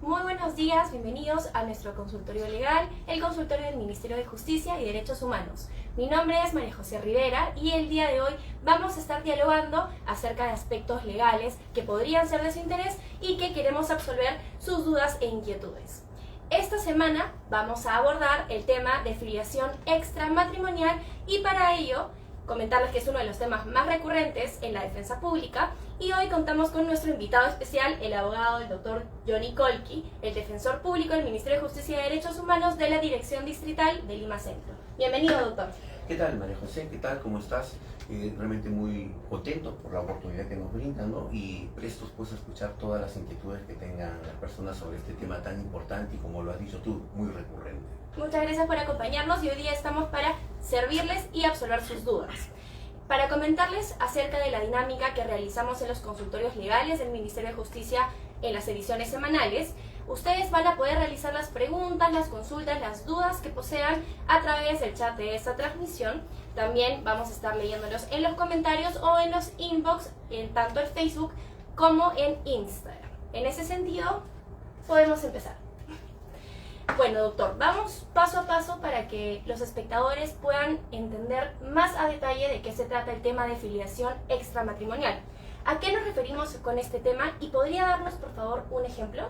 Muy buenos días, bienvenidos a nuestro consultorio legal, el consultorio del Ministerio de Justicia y Derechos Humanos. Mi nombre es María José Rivera y el día de hoy vamos a estar dialogando acerca de aspectos legales que podrían ser de su interés y que queremos absolver sus dudas e inquietudes. Esta semana vamos a abordar el tema de filiación extramatrimonial y para ello comentarles que es uno de los temas más recurrentes en la defensa pública y hoy contamos con nuestro invitado especial, el abogado el doctor Johnny Colqui, el defensor público del Ministerio de Justicia y Derechos Humanos de la Dirección Distrital de Lima Centro. Bienvenido, doctor. ¿Qué tal, María José? ¿Qué tal? ¿Cómo estás? Realmente muy contento por la oportunidad que nos brindan, ¿no? Y prestos pues a escuchar todas las inquietudes que tengan las personas sobre este tema tan importante y, como lo has dicho tú, muy recurrente. Muchas gracias por acompañarnos y hoy día estamos para servirles y absolver sus dudas. Para comentarles acerca de la dinámica que realizamos en los consultorios legales del Ministerio de Justicia en las ediciones semanales, ustedes van a poder realizar las preguntas, las consultas, las dudas que posean a través del chat de esta transmisión. También vamos a estar leyéndolos en los comentarios o en los inbox, en tanto en Facebook como en Instagram. En ese sentido, podemos empezar. Bueno, doctor, vamos paso a paso para que los espectadores puedan entender más a detalle de qué se trata el tema de filiación extramatrimonial. ¿A qué nos referimos con este tema? ¿Y podría darnos, por favor, un ejemplo?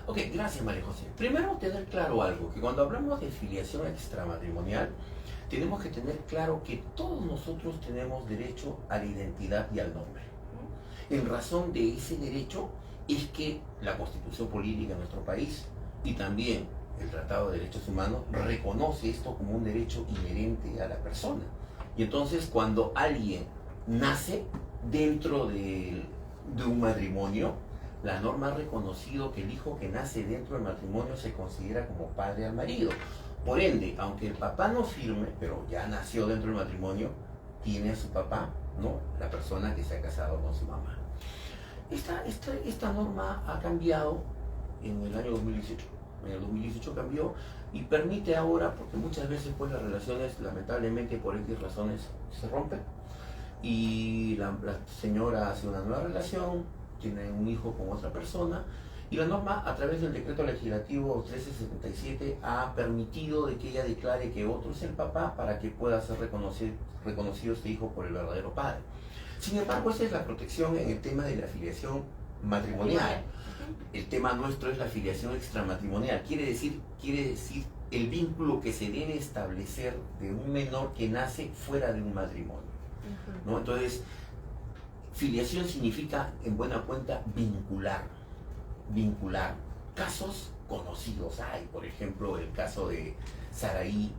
Ok, gracias, María José. Primero, tener claro algo, que cuando hablamos de filiación extramatrimonial, tenemos que tener claro que todos nosotros tenemos derecho a la identidad y al nombre. En razón de ese derecho es que la Constitución Política de nuestro país y también el Tratado de Derechos Humanos reconoce esto como un derecho inherente a la persona. Y entonces, cuando alguien nace dentro de un matrimonio, la norma ha reconocido que el hijo que nace dentro del matrimonio se considera como padre al marido. Por ende, aunque el papá no firme, pero ya nació dentro del matrimonio, tiene a su papá, ¿no? La persona que se ha casado con su mamá. Esta norma ha cambiado en el año 2018. En el 2018 cambió y permite ahora, porque muchas veces pues las relaciones lamentablemente por X razones se rompen y la señora hace una nueva relación, tiene un hijo con otra persona y la norma, a través del decreto legislativo 1377, ha permitido de que ella declare que otro es el papá para que pueda ser reconocido este hijo por el verdadero padre. Sin embargo, esa es la protección en el tema de la filiación matrimonial. El tema nuestro es la filiación extramatrimonial. Quiere decir el vínculo que se debe establecer de un menor que nace fuera de un matrimonio, ¿no? Entonces, filiación significa, en buena cuenta, vincular casos conocidos. Hay, por ejemplo, el caso de Saraí,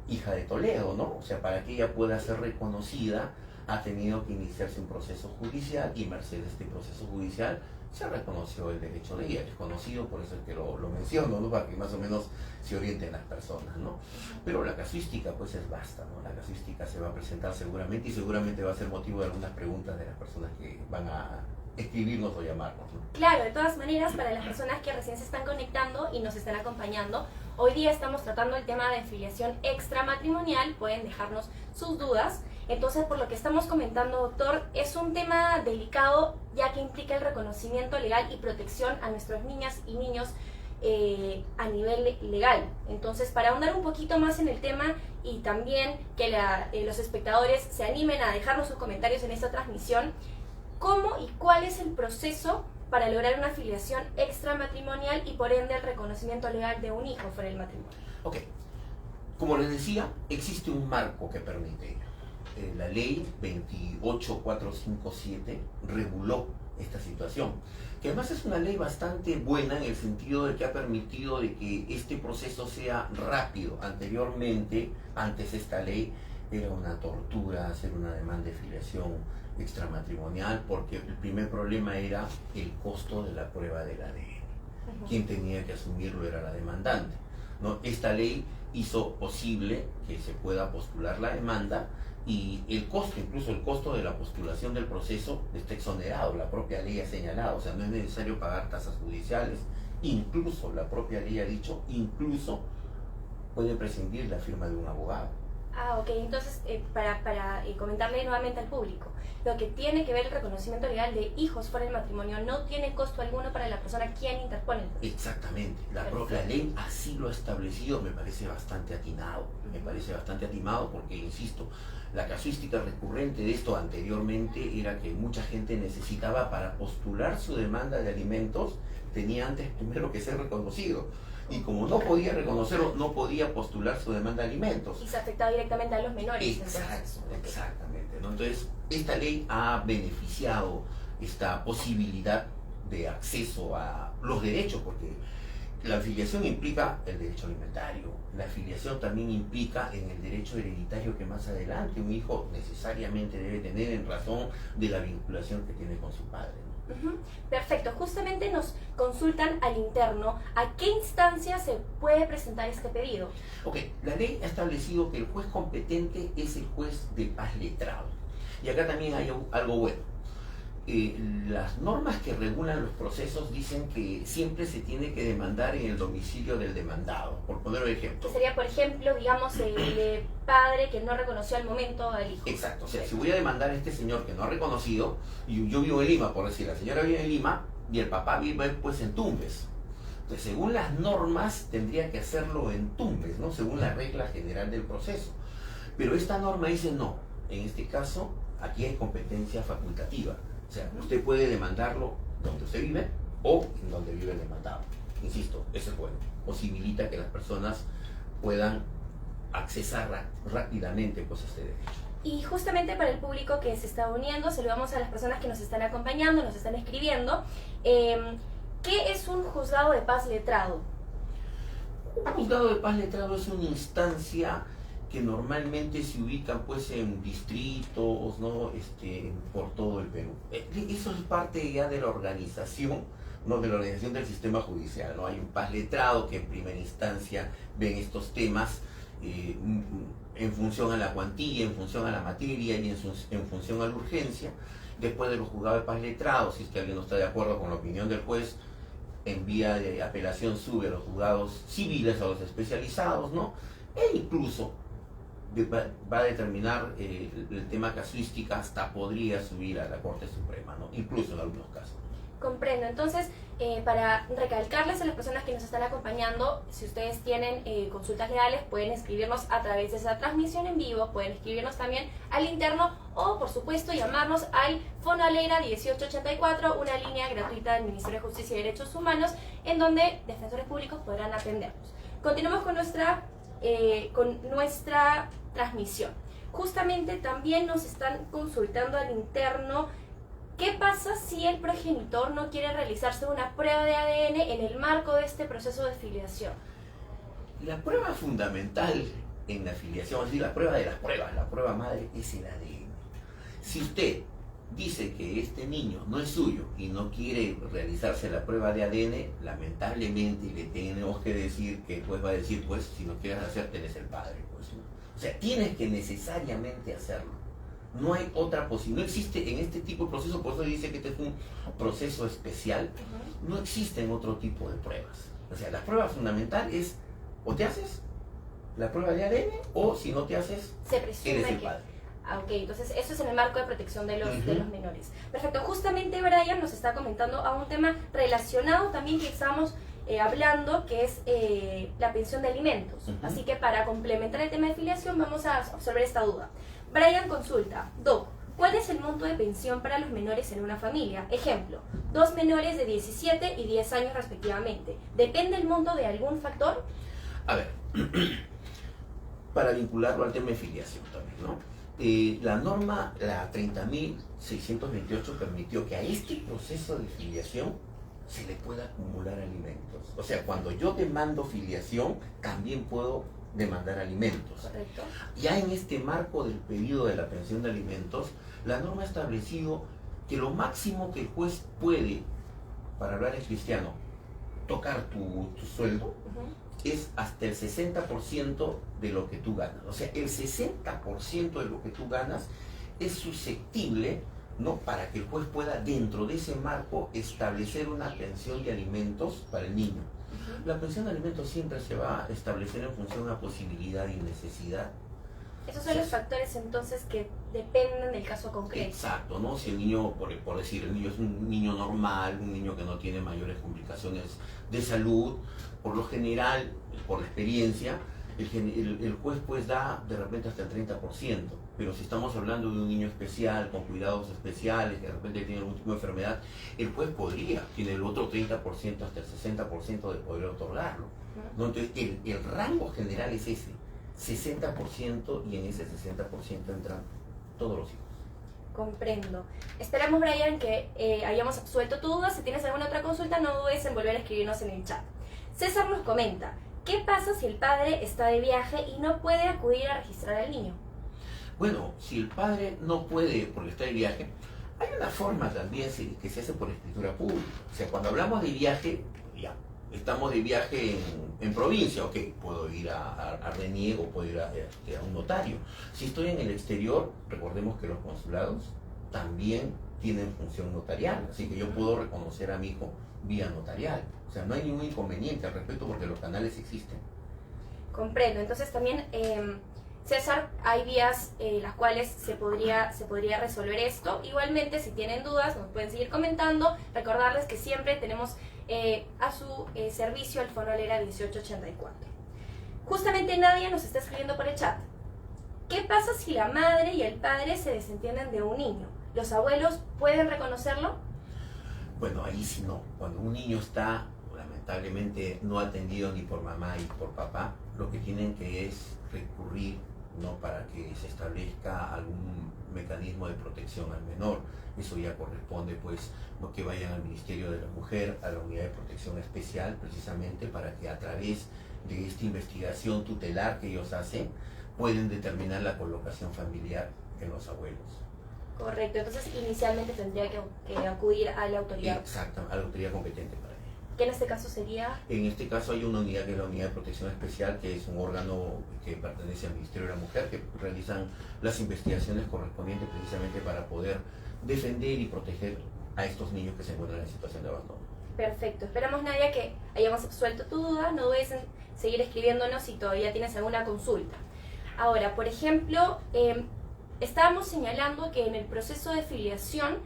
hija de Toledo, ¿no? O sea, para que ella pueda ser reconocida, ha tenido que iniciarse un proceso judicial y merced a este proceso judicial se reconoció el derecho de ella. Es conocido, por eso es que lo menciono, ¿no? Para que más o menos se orienten las personas, ¿no? Pero la casuística pues es vasta, ¿no? La casuística se va a presentar seguramente y seguramente va a ser motivo de algunas preguntas de las personas que van a escribirnos o llamarnos, ¿no? Claro, de todas maneras, para las personas que recién se están conectando y nos están acompañando, hoy día estamos tratando el tema de filiación extramatrimonial, pueden dejarnos sus dudas. Entonces, por lo que estamos comentando, doctor, es un tema delicado ya que implica el reconocimiento legal y protección a nuestras niñas y niños a nivel legal. Entonces, para ahondar un poquito más en el tema y también que los espectadores se animen a dejarnos sus comentarios en esta transmisión, ¿cómo y cuál es el proceso para lograr una filiación extramatrimonial y por ende el reconocimiento legal de un hijo fuera del matrimonio? Ok, como les decía, existe un marco que permite. La ley 28457 reguló esta situación, que además es una ley bastante buena en el sentido de que ha permitido de que este proceso sea rápido. Anteriormente, antes esta ley, era una tortura hacer una demanda de filiación extramatrimonial porque el primer problema era el costo de la prueba del ADN. Quien tenía que asumirlo era la demandante, ¿no? Esta ley hizo posible que se pueda postular la demanda y el costo, incluso el costo de la postulación del proceso, está exonerado. La propia ley ha señalado, o sea, no es necesario pagar tasas judiciales. Incluso la propia ley ha dicho, incluso puede prescindir la firma de un abogado. Ah, ok. Entonces, para comentarle nuevamente al público, lo que tiene que ver el reconocimiento legal de hijos fuera del matrimonio no tiene costo alguno para la persona quien interpone el proceso. Exactamente, la ley así lo ha establecido, me parece bastante atinado, porque, insisto, la casuística recurrente de esto anteriormente era que mucha gente necesitaba para postular su demanda de alimentos, tenía antes primero que ser reconocido. Y como no podía reconocerlo, no podía postular su demanda de alimentos. Y se afectaba directamente a los menores. Exactamente, ¿no? Entonces, esta ley ha beneficiado esta posibilidad de acceso a los derechos, porque la afiliación implica el derecho alimentario, la afiliación también implica en el derecho hereditario que más adelante un hijo necesariamente debe tener en razón de la vinculación que tiene con su padre, ¿no? Perfecto, justamente nos consultan al interno a qué instancia se puede presentar este pedido. Ok, la ley ha establecido que el juez competente es el juez de paz letrado. Y acá también hay algo bueno. Las normas que regulan los procesos dicen que siempre se tiene que demandar en el domicilio del demandado, por poner un ejemplo. Que sería, por ejemplo, digamos, el padre que no reconoció al momento al hijo. Exacto, o sea, si voy a demandar a este señor que no ha reconocido, y yo vivo en Lima, por decir, la señora vive en Lima y el papá vive pues en Tumbes. Entonces, según las normas, tendría que hacerlo en Tumbes, ¿no? Según la regla general del proceso. Pero esta norma dice no, en este caso, aquí hay competencia facultativa. O sea, usted puede demandarlo donde usted vive o en donde vive el demandado. Insisto, eso es bueno. Posibilita que las personas puedan accesar rápidamente pues, a este derecho. Y justamente para el público que se está uniendo, saludamos a las personas que nos están acompañando, nos están escribiendo. ¿Qué es un juzgado de paz letrado? Un juzgado de paz letrado es una instancia que normalmente se ubican pues en distritos, ¿no? Por todo el Perú. Eso es parte ya de la organización, ¿no? De la organización del sistema judicial, ¿no? Hay un paz letrado que en primera instancia ven estos temas en función a la cuantía, en función a la materia y en función a la urgencia. Después de los juzgados de paz letrados, si es que alguien no está de acuerdo con la opinión del juez, en vía de apelación sube a los juzgados civiles, a los especializados, ¿no? E incluso va a determinar el tema casuística, hasta podría subir a la Corte Suprema, ¿no? Incluso en algunos casos. Comprendo. Entonces, para recalcarles a las personas que nos están acompañando, si ustedes tienen consultas legales, pueden escribirnos a través de esa transmisión en vivo, pueden escribirnos también al interno o, por supuesto, llamarnos al Fono Alegra 1884, una línea gratuita del Ministerio de Justicia y Derechos Humanos, en donde defensores públicos podrán atendernos. Continuamos con nuestra transmisión. Justamente también nos están consultando al interno qué pasa si el progenitor no quiere realizarse una prueba de ADN en el marco de este proceso de filiación. La prueba fundamental en la filiación, es decir, la prueba de las pruebas, la prueba madre es el ADN. Si usted dice que este niño no es suyo y no quiere realizarse la prueba de ADN, lamentablemente le tenemos que decir que el juez va a decir, pues, si no quieres hacerte, eres el padre, pues, ¿no? O sea, tienes que necesariamente hacerlo. No hay otra posibilidad. No existe en este tipo de proceso, por eso dice que este es un proceso especial, no existen otro tipo de pruebas. O sea, la prueba fundamental es, o te haces la prueba de ADN, o si no te haces, eres el padre. Ok, entonces eso es en el marco de protección de los menores. Perfecto, justamente Brian nos está comentando a un tema relacionado también que estábamos hablando, que es la pensión de alimentos. Así que para complementar el tema de filiación vamos a resolver esta duda. Brian consulta, Doc, ¿cuál es el monto de pensión para los menores en una familia? Ejemplo, 2 menores de 17 y 10 años respectivamente. ¿Depende el monto de algún factor? A ver, para vincularlo al tema de filiación también, ¿no? La norma, la 30.628, permitió que a este proceso de filiación se le pueda acumular alimentos. O sea, cuando yo demando filiación, también puedo demandar alimentos. Correcto. Ya en este marco del pedido de la pensión de alimentos, la norma ha establecido que lo máximo que el juez puede, para hablar en cristiano, tocar tu sueldo, es hasta el 60% de lo que tú ganas. O sea, el 60% de lo que tú ganas es susceptible, ¿no?, para que el juez pueda, dentro de ese marco, establecer una pensión de alimentos para el niño. La pensión de alimentos siempre se va a establecer en función a posibilidad y necesidad. Esos son los factores entonces que dependen del caso concreto. Exacto, ¿no? Si el niño, por decir, el niño es un niño normal, un niño que no tiene mayores complicaciones de salud, por lo general, por la experiencia, el juez pues da de repente hasta el 30%, pero si estamos hablando de un niño especial, con cuidados especiales, que de repente tiene algún tipo de enfermedad, el juez tiene el otro 30% hasta el 60% de poder otorgarlo, ¿no? Entonces el rango general es ese, 60%, y en ese 60% entran todos los hijos. Comprendo. Esperamos, Brian, que hayamos absuelto tu duda. Si tienes alguna otra consulta, no dudes en volver a escribirnos en el chat. César nos comenta, ¿qué pasa si el padre está de viaje y no puede acudir a registrar al niño? Bueno, si el padre no puede porque está de viaje, hay una forma también que se hace por escritura pública. O sea, cuando hablamos de viaje, ya, estamos de viaje en provincia, ok, puedo ir a Reniego, puedo ir a un notario. Si estoy en el exterior, recordemos que los consulados también tienen función notarial, así que yo puedo reconocer a mi hijo vía notarial. O sea, no hay ningún inconveniente al respecto porque los canales existen. Comprendo. Entonces también, César, hay vías las cuales se podría resolver esto. Igualmente, si tienen dudas, nos pueden seguir comentando. Recordarles que siempre tenemos a su servicio el Fono Lera 1884. Justamente Nadia nos está escribiendo por el chat. ¿Qué pasa si la madre y el padre se desentienden de un niño? ¿Los abuelos pueden reconocerlo? Bueno, ahí sí no. Cuando un niño está lamentablemente no atendido ni por mamá y por papá, lo que tienen que es recurrir, ¿no?, para que se establezca algún mecanismo de protección al menor. Eso ya corresponde pues que vayan al Ministerio de la Mujer, a la Unidad de Protección Especial, precisamente para que a través de esta investigación tutelar que ellos hacen, pueden determinar la colocación familiar en los abuelos. Correcto, entonces inicialmente tendría que acudir a la autoridad. Exacto, a la autoridad competente para ello. ¿Qué en este caso sería? En este caso hay una unidad que es la Unidad de Protección Especial, que es un órgano que pertenece al Ministerio de la Mujer, que realizan las investigaciones correspondientes precisamente para poder defender y proteger a estos niños que se encuentran en situación de abandono. Perfecto, esperamos, Nadia, que hayamos absuelto tu duda. No dudes en seguir escribiéndonos si todavía tienes alguna consulta. Ahora, por ejemplo, estábamos señalando que en el proceso de filiación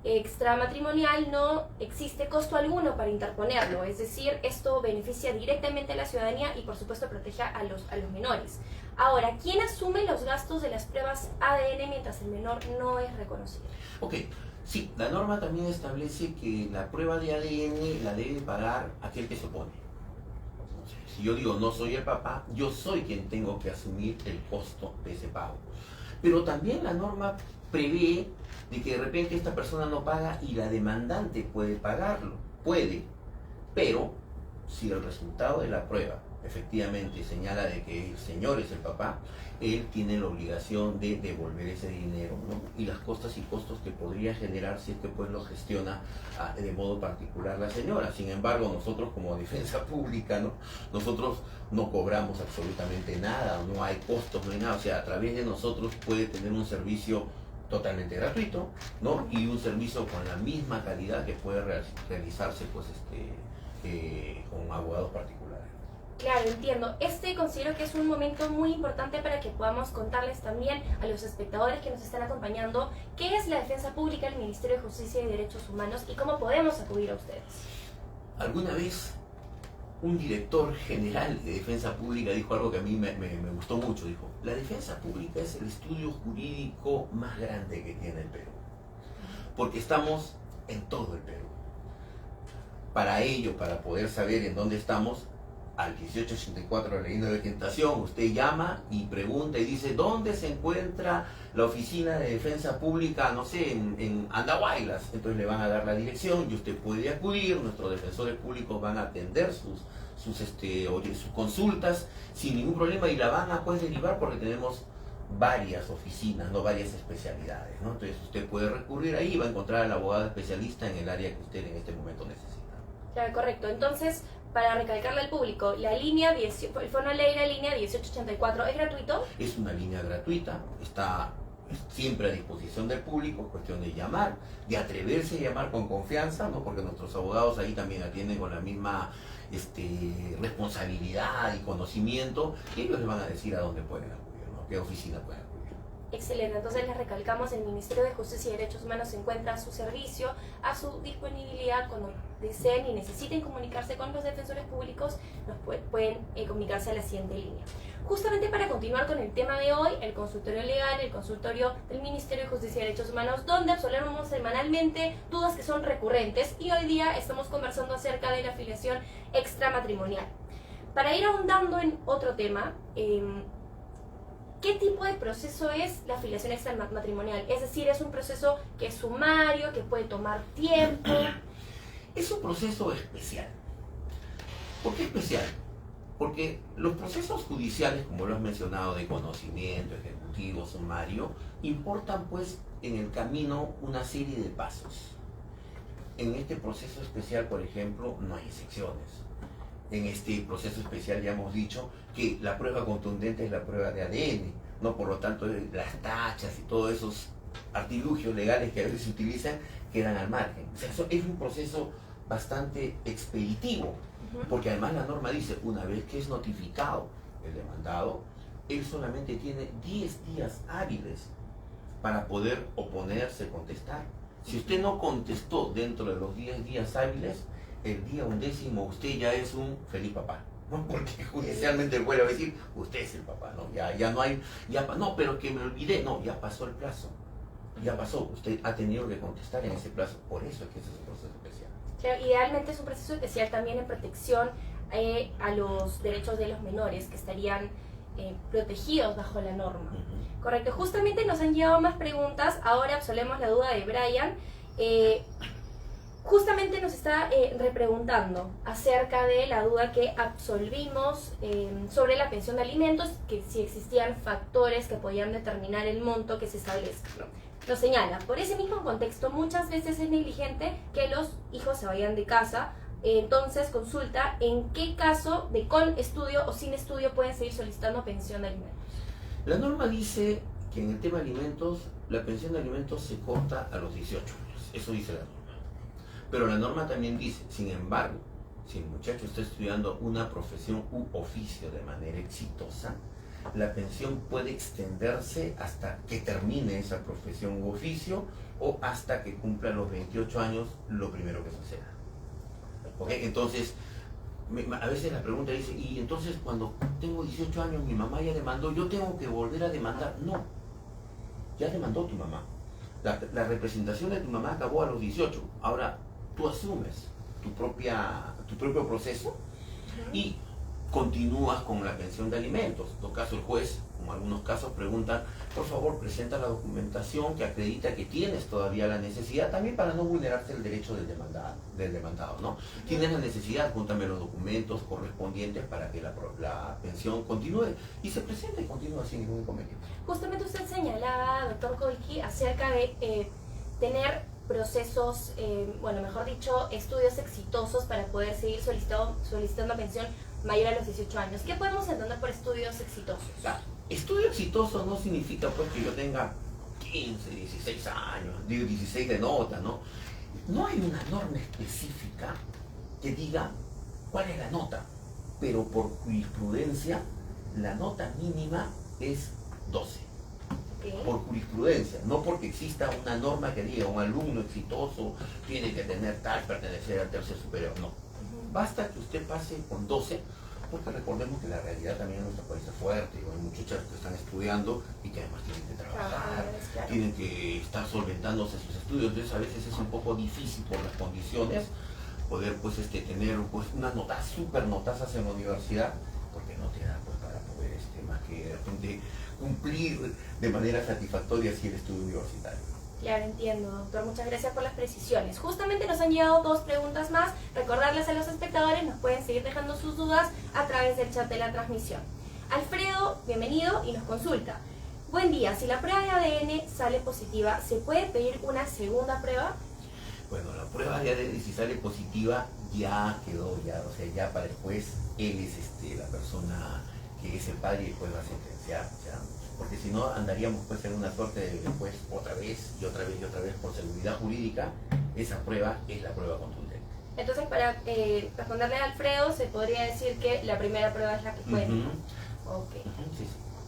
extramatrimonial no existe costo alguno para interponerlo, es decir, esto beneficia directamente a la ciudadanía y por supuesto protege a los menores. Ahora, ¿quién asume los gastos de las pruebas ADN mientras el menor no es reconocido? Ok, sí, la norma también establece que la prueba de ADN la debe pagar aquel que se opone. Si yo digo no soy el papá, yo soy quien tengo que asumir el costo de ese pago. Pero también la norma prevé de que de repente esta persona no paga y la demandante puede pagarlo. Puede, pero si el resultado de la prueba efectivamente señala de que el señor es el papá, él tiene la obligación de devolver ese dinero, ¿no? Y las costas y costos que podría generar si es que pues lo gestiona de modo particular la señora. Sin embargo, nosotros como defensa pública, ¿no?, nosotros no cobramos absolutamente nada, no hay costos, no hay nada. O sea, a través de nosotros puede tener un servicio totalmente gratuito, ¿no?, y un servicio con la misma calidad que puede realizarse pues con abogados particulares. Claro, entiendo. Considero que es un momento muy importante para que podamos contarles también a los espectadores que nos están acompañando qué es la defensa pública del Ministerio de Justicia y Derechos Humanos y cómo podemos acudir a ustedes. Alguna vez un director general de defensa pública dijo algo que a mí me gustó mucho. Dijo, la defensa pública es el estudio jurídico más grande que tiene el Perú, porque estamos en todo el Perú. Para ello, para poder saber en dónde estamos, al 1884 de la ley de orientación, usted llama y pregunta y dice ¿dónde se encuentra la oficina de defensa pública? No sé, en Andahuaylas. Entonces le van a dar la dirección y usted puede acudir. Nuestros defensores públicos van a atender sus consultas sin ningún problema y la van a pues derivar porque tenemos varias oficinas, no varias especialidades, ¿no? Entonces usted puede recurrir ahí y va a encontrar al abogado especialista en el área que usted en este momento necesita. Claro, correcto. Entonces, para recalcarle al público, el Fono Lera línea 1884, ¿es gratuito? Es una línea gratuita, está siempre a disposición del público, es cuestión de llamar, de atreverse a llamar con confianza, ¿no?, porque nuestros abogados ahí también atienden con la misma responsabilidad y conocimiento, y ellos les van a decir a dónde pueden acudir, ¿no? oficina pueden acudir. Excelente, entonces les recalcamos, el Ministerio de Justicia y Derechos Humanos se encuentra a su servicio, a su disponibilidad cuando deseen y necesiten comunicarse con los defensores públicos, pueden comunicarse a la siguiente línea. Justamente para continuar con el tema de hoy, el consultorio legal, el consultorio del Ministerio de Justicia y Derechos Humanos, donde absolvemos semanalmente dudas que son recurrentes, y hoy día estamos conversando acerca de la afiliación extramatrimonial. Para ir ahondando en otro tema, ¿qué tipo de proceso es la afiliación extramatrimonial? Es decir, ¿es un proceso que es sumario, que puede tomar tiempo? Es un proceso especial. ¿Por qué especial? Porque los procesos judiciales, como lo has mencionado, de conocimiento, ejecutivo, sumario, importan pues en el camino una serie de pasos. En este proceso especial, por ejemplo, no hay excepciones. En este proceso especial ya hemos dicho que la prueba contundente es la prueba de ADN, ¿no? Por lo tanto, las tachas y todos esos artilugios legales que a veces se utilizan quedan al margen. O sea, es un proceso bastante expeditivo, porque además la norma dice, una vez que es notificado el demandado, él solamente tiene 10 días hábiles para poder oponerse, contestar. Si usted no contestó dentro de los 10 días hábiles, el día 11 usted ya es un feliz papá, ¿no? Porque judicialmente el juez va a decir, usted es el papá, ¿no? Ya no hay, no, pero que me olvidé, no, ya pasó el plazo, ya pasó, usted ha tenido que contestar en ese plazo, por eso es que ese es un proceso especial. Claro, idealmente es un proceso especial también en protección a los derechos de los menores que estarían protegidos bajo la norma. Correcto, justamente nos han llegado más preguntas, ahora absolvemos la duda de Brian. Justamente nos está repreguntando acerca de la duda que absolvimos sobre la pensión de alimentos, que si existían factores que podían determinar el monto que se establezca, ¿no? Nos señala, por ese mismo contexto muchas veces es negligente que los hijos se vayan de casa, entonces consulta en qué caso de con estudio o sin estudio pueden seguir solicitando pensión de alimentos. La norma dice que en el tema de alimentos, la pensión de alimentos se corta a los 18 años, eso dice la norma. Pero la norma también dice, sin embargo, si el muchacho está estudiando una profesión u oficio de manera exitosa, la pensión puede extenderse hasta que termine esa profesión u oficio o hasta que cumpla los 28 años, lo primero que suceda. ¿Okay? Entonces, a veces la pregunta dice, y entonces cuando tengo 18 años mi mamá ya demandó, ¿yo tengo que volver a demandar? No, ya demandó tu mamá. La representación de tu mamá acabó a los 18. Ahora tú asumes tu propio proceso y continúas con la pensión de alimentos. En todo caso, el juez, como en algunos casos, pregunta, por favor, presenta la documentación que acredita que tienes todavía la necesidad, también para no vulnerarse el derecho del demandado, ¿no? Tienes la necesidad, júntame los documentos correspondientes para que la pensión continúe, y se presenta y continúa sin ningún inconveniente. Justamente usted señalaba, doctor Koiki, acerca de tener procesos, bueno, mejor dicho, estudios exitosos para poder seguir solicitando pensión mayor a los 18 años. ¿Qué podemos entender por estudios exitosos? Estudio exitoso no significa pues que yo tenga 15, 16 años, digo 16 de nota, ¿no? No hay una norma específica que diga cuál es la nota, pero por jurisprudencia la nota mínima es 12. Por jurisprudencia, no porque exista una norma que diga un alumno exitoso tiene que tener tal, pertenecer al tercer superior, no. Basta que usted pase con 12, porque recordemos que la realidad también en nuestro país es fuerte, hay muchachos que están estudiando y que además tienen que trabajar, tienen que estar solventándose sus estudios, entonces a veces es un poco difícil por las condiciones poder pues tener pues unas notas, súper notazas en la universidad, porque no te da pues para poder más que de repente cumplir de manera satisfactoria si el estudio universitario. Claro, entiendo, doctor. Muchas gracias por las precisiones. Justamente nos han llegado dos preguntas más. Recordarles a los espectadores, nos pueden seguir dejando sus dudas a través del chat de la transmisión. Alfredo, bienvenido y nos consulta. Buen día, si la prueba de ADN sale positiva, ¿se puede pedir una segunda prueba? Bueno, la prueba de ADN si sale positiva ya quedó, o sea, ya para el juez, él es la persona que es el padre y el juez va a sentenciar, ¿ya? Porque si no andaríamos pues en una suerte de después otra vez y otra vez y otra vez por seguridad jurídica. Esa prueba es la prueba contundente. Entonces, para responderle a Alfredo, se podría decir que la primera prueba es la que cuenta.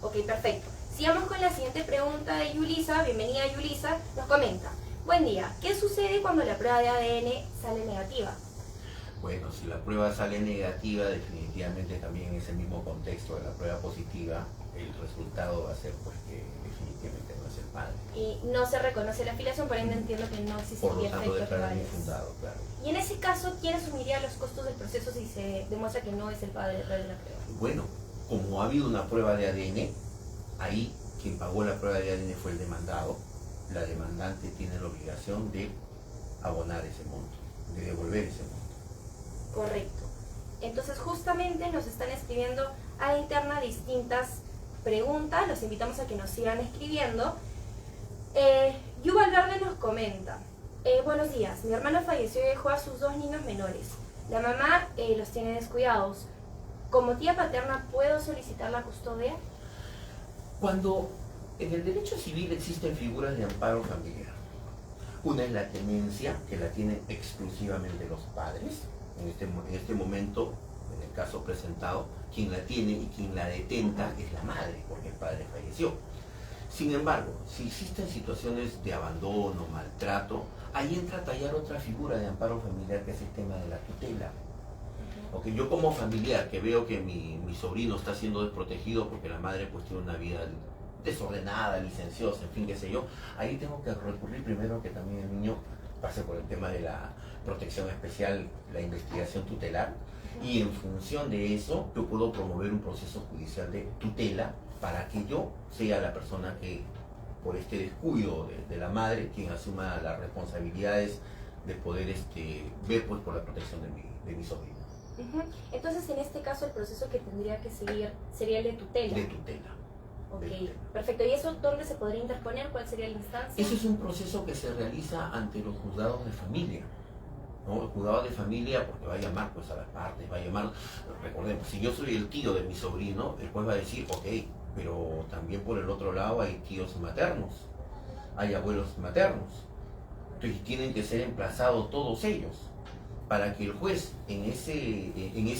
Ok, perfecto. Sigamos con la siguiente pregunta de Yulisa. Bienvenida, Yulisa. Nos comenta: buen día, ¿qué sucede cuando la prueba de ADN sale negativa? Bueno, si la prueba sale negativa, definitivamente también en ese mismo contexto de la prueba positiva, el resultado va a ser pues que definitivamente no es el padre. Y no se reconoce la filiación, por ende entiendo que no existen Por lo tanto, efectos declarar legales. infundado, claro. Y en ese caso, ¿quién asumiría los costos del proceso si se demuestra que no es el padre detrás de la prueba? Bueno, como ha habido una prueba de ADN, ahí quien pagó la prueba de ADN fue el demandado. La demandante tiene la obligación de abonar ese monto, de devolver ese monto. Correcto. Entonces justamente nos están escribiendo a la interna distintas preguntas. Los invitamos a que nos sigan escribiendo. Yuval Verde nos comenta: buenos días, mi hermano falleció y dejó a sus 2 niños menores. La mamá los tiene descuidados. ¿Como tía paterna puedo solicitar la custodia? Cuando en el derecho civil existen figuras de amparo familiar, una es la tenencia, que la tienen exclusivamente los padres. En este momento, en el caso presentado, quien la tiene y quien la detenta es la madre, porque el padre falleció. Sin embargo, si existen situaciones de abandono, maltrato, ahí entra a tallar otra figura de amparo familiar, que es el tema de la tutela. Okay, yo como familiar que veo que mi sobrino está siendo desprotegido porque la madre pues tiene una vida desordenada, licenciosa, en fin, qué sé yo, ahí tengo que recurrir primero que también el niño pase por el tema de la protección especial, la investigación tutelar, y en función de eso yo puedo promover un proceso judicial de tutela para que yo sea la persona que, por este descuido de la madre, quien asuma las responsabilidades de poder ver pues por la protección de mi sobrino. Entonces, en este caso, el proceso que tendría que seguir sería el de tutela. De tutela. Ok, De tutela. perfecto. ¿Y eso dónde se podría interponer? ¿Cuál sería la instancia? Ese es un proceso que se realiza ante los juzgados de familia, ¿no? El juzgado de familia, porque va a llamar pues a las partes, va a llamar, recordemos, si yo soy el tío de mi sobrino, el juez va a decir, ok, pero también por el otro lado hay tíos maternos, hay abuelos maternos, entonces tienen que ser emplazados todos ellos, para que el juez en ese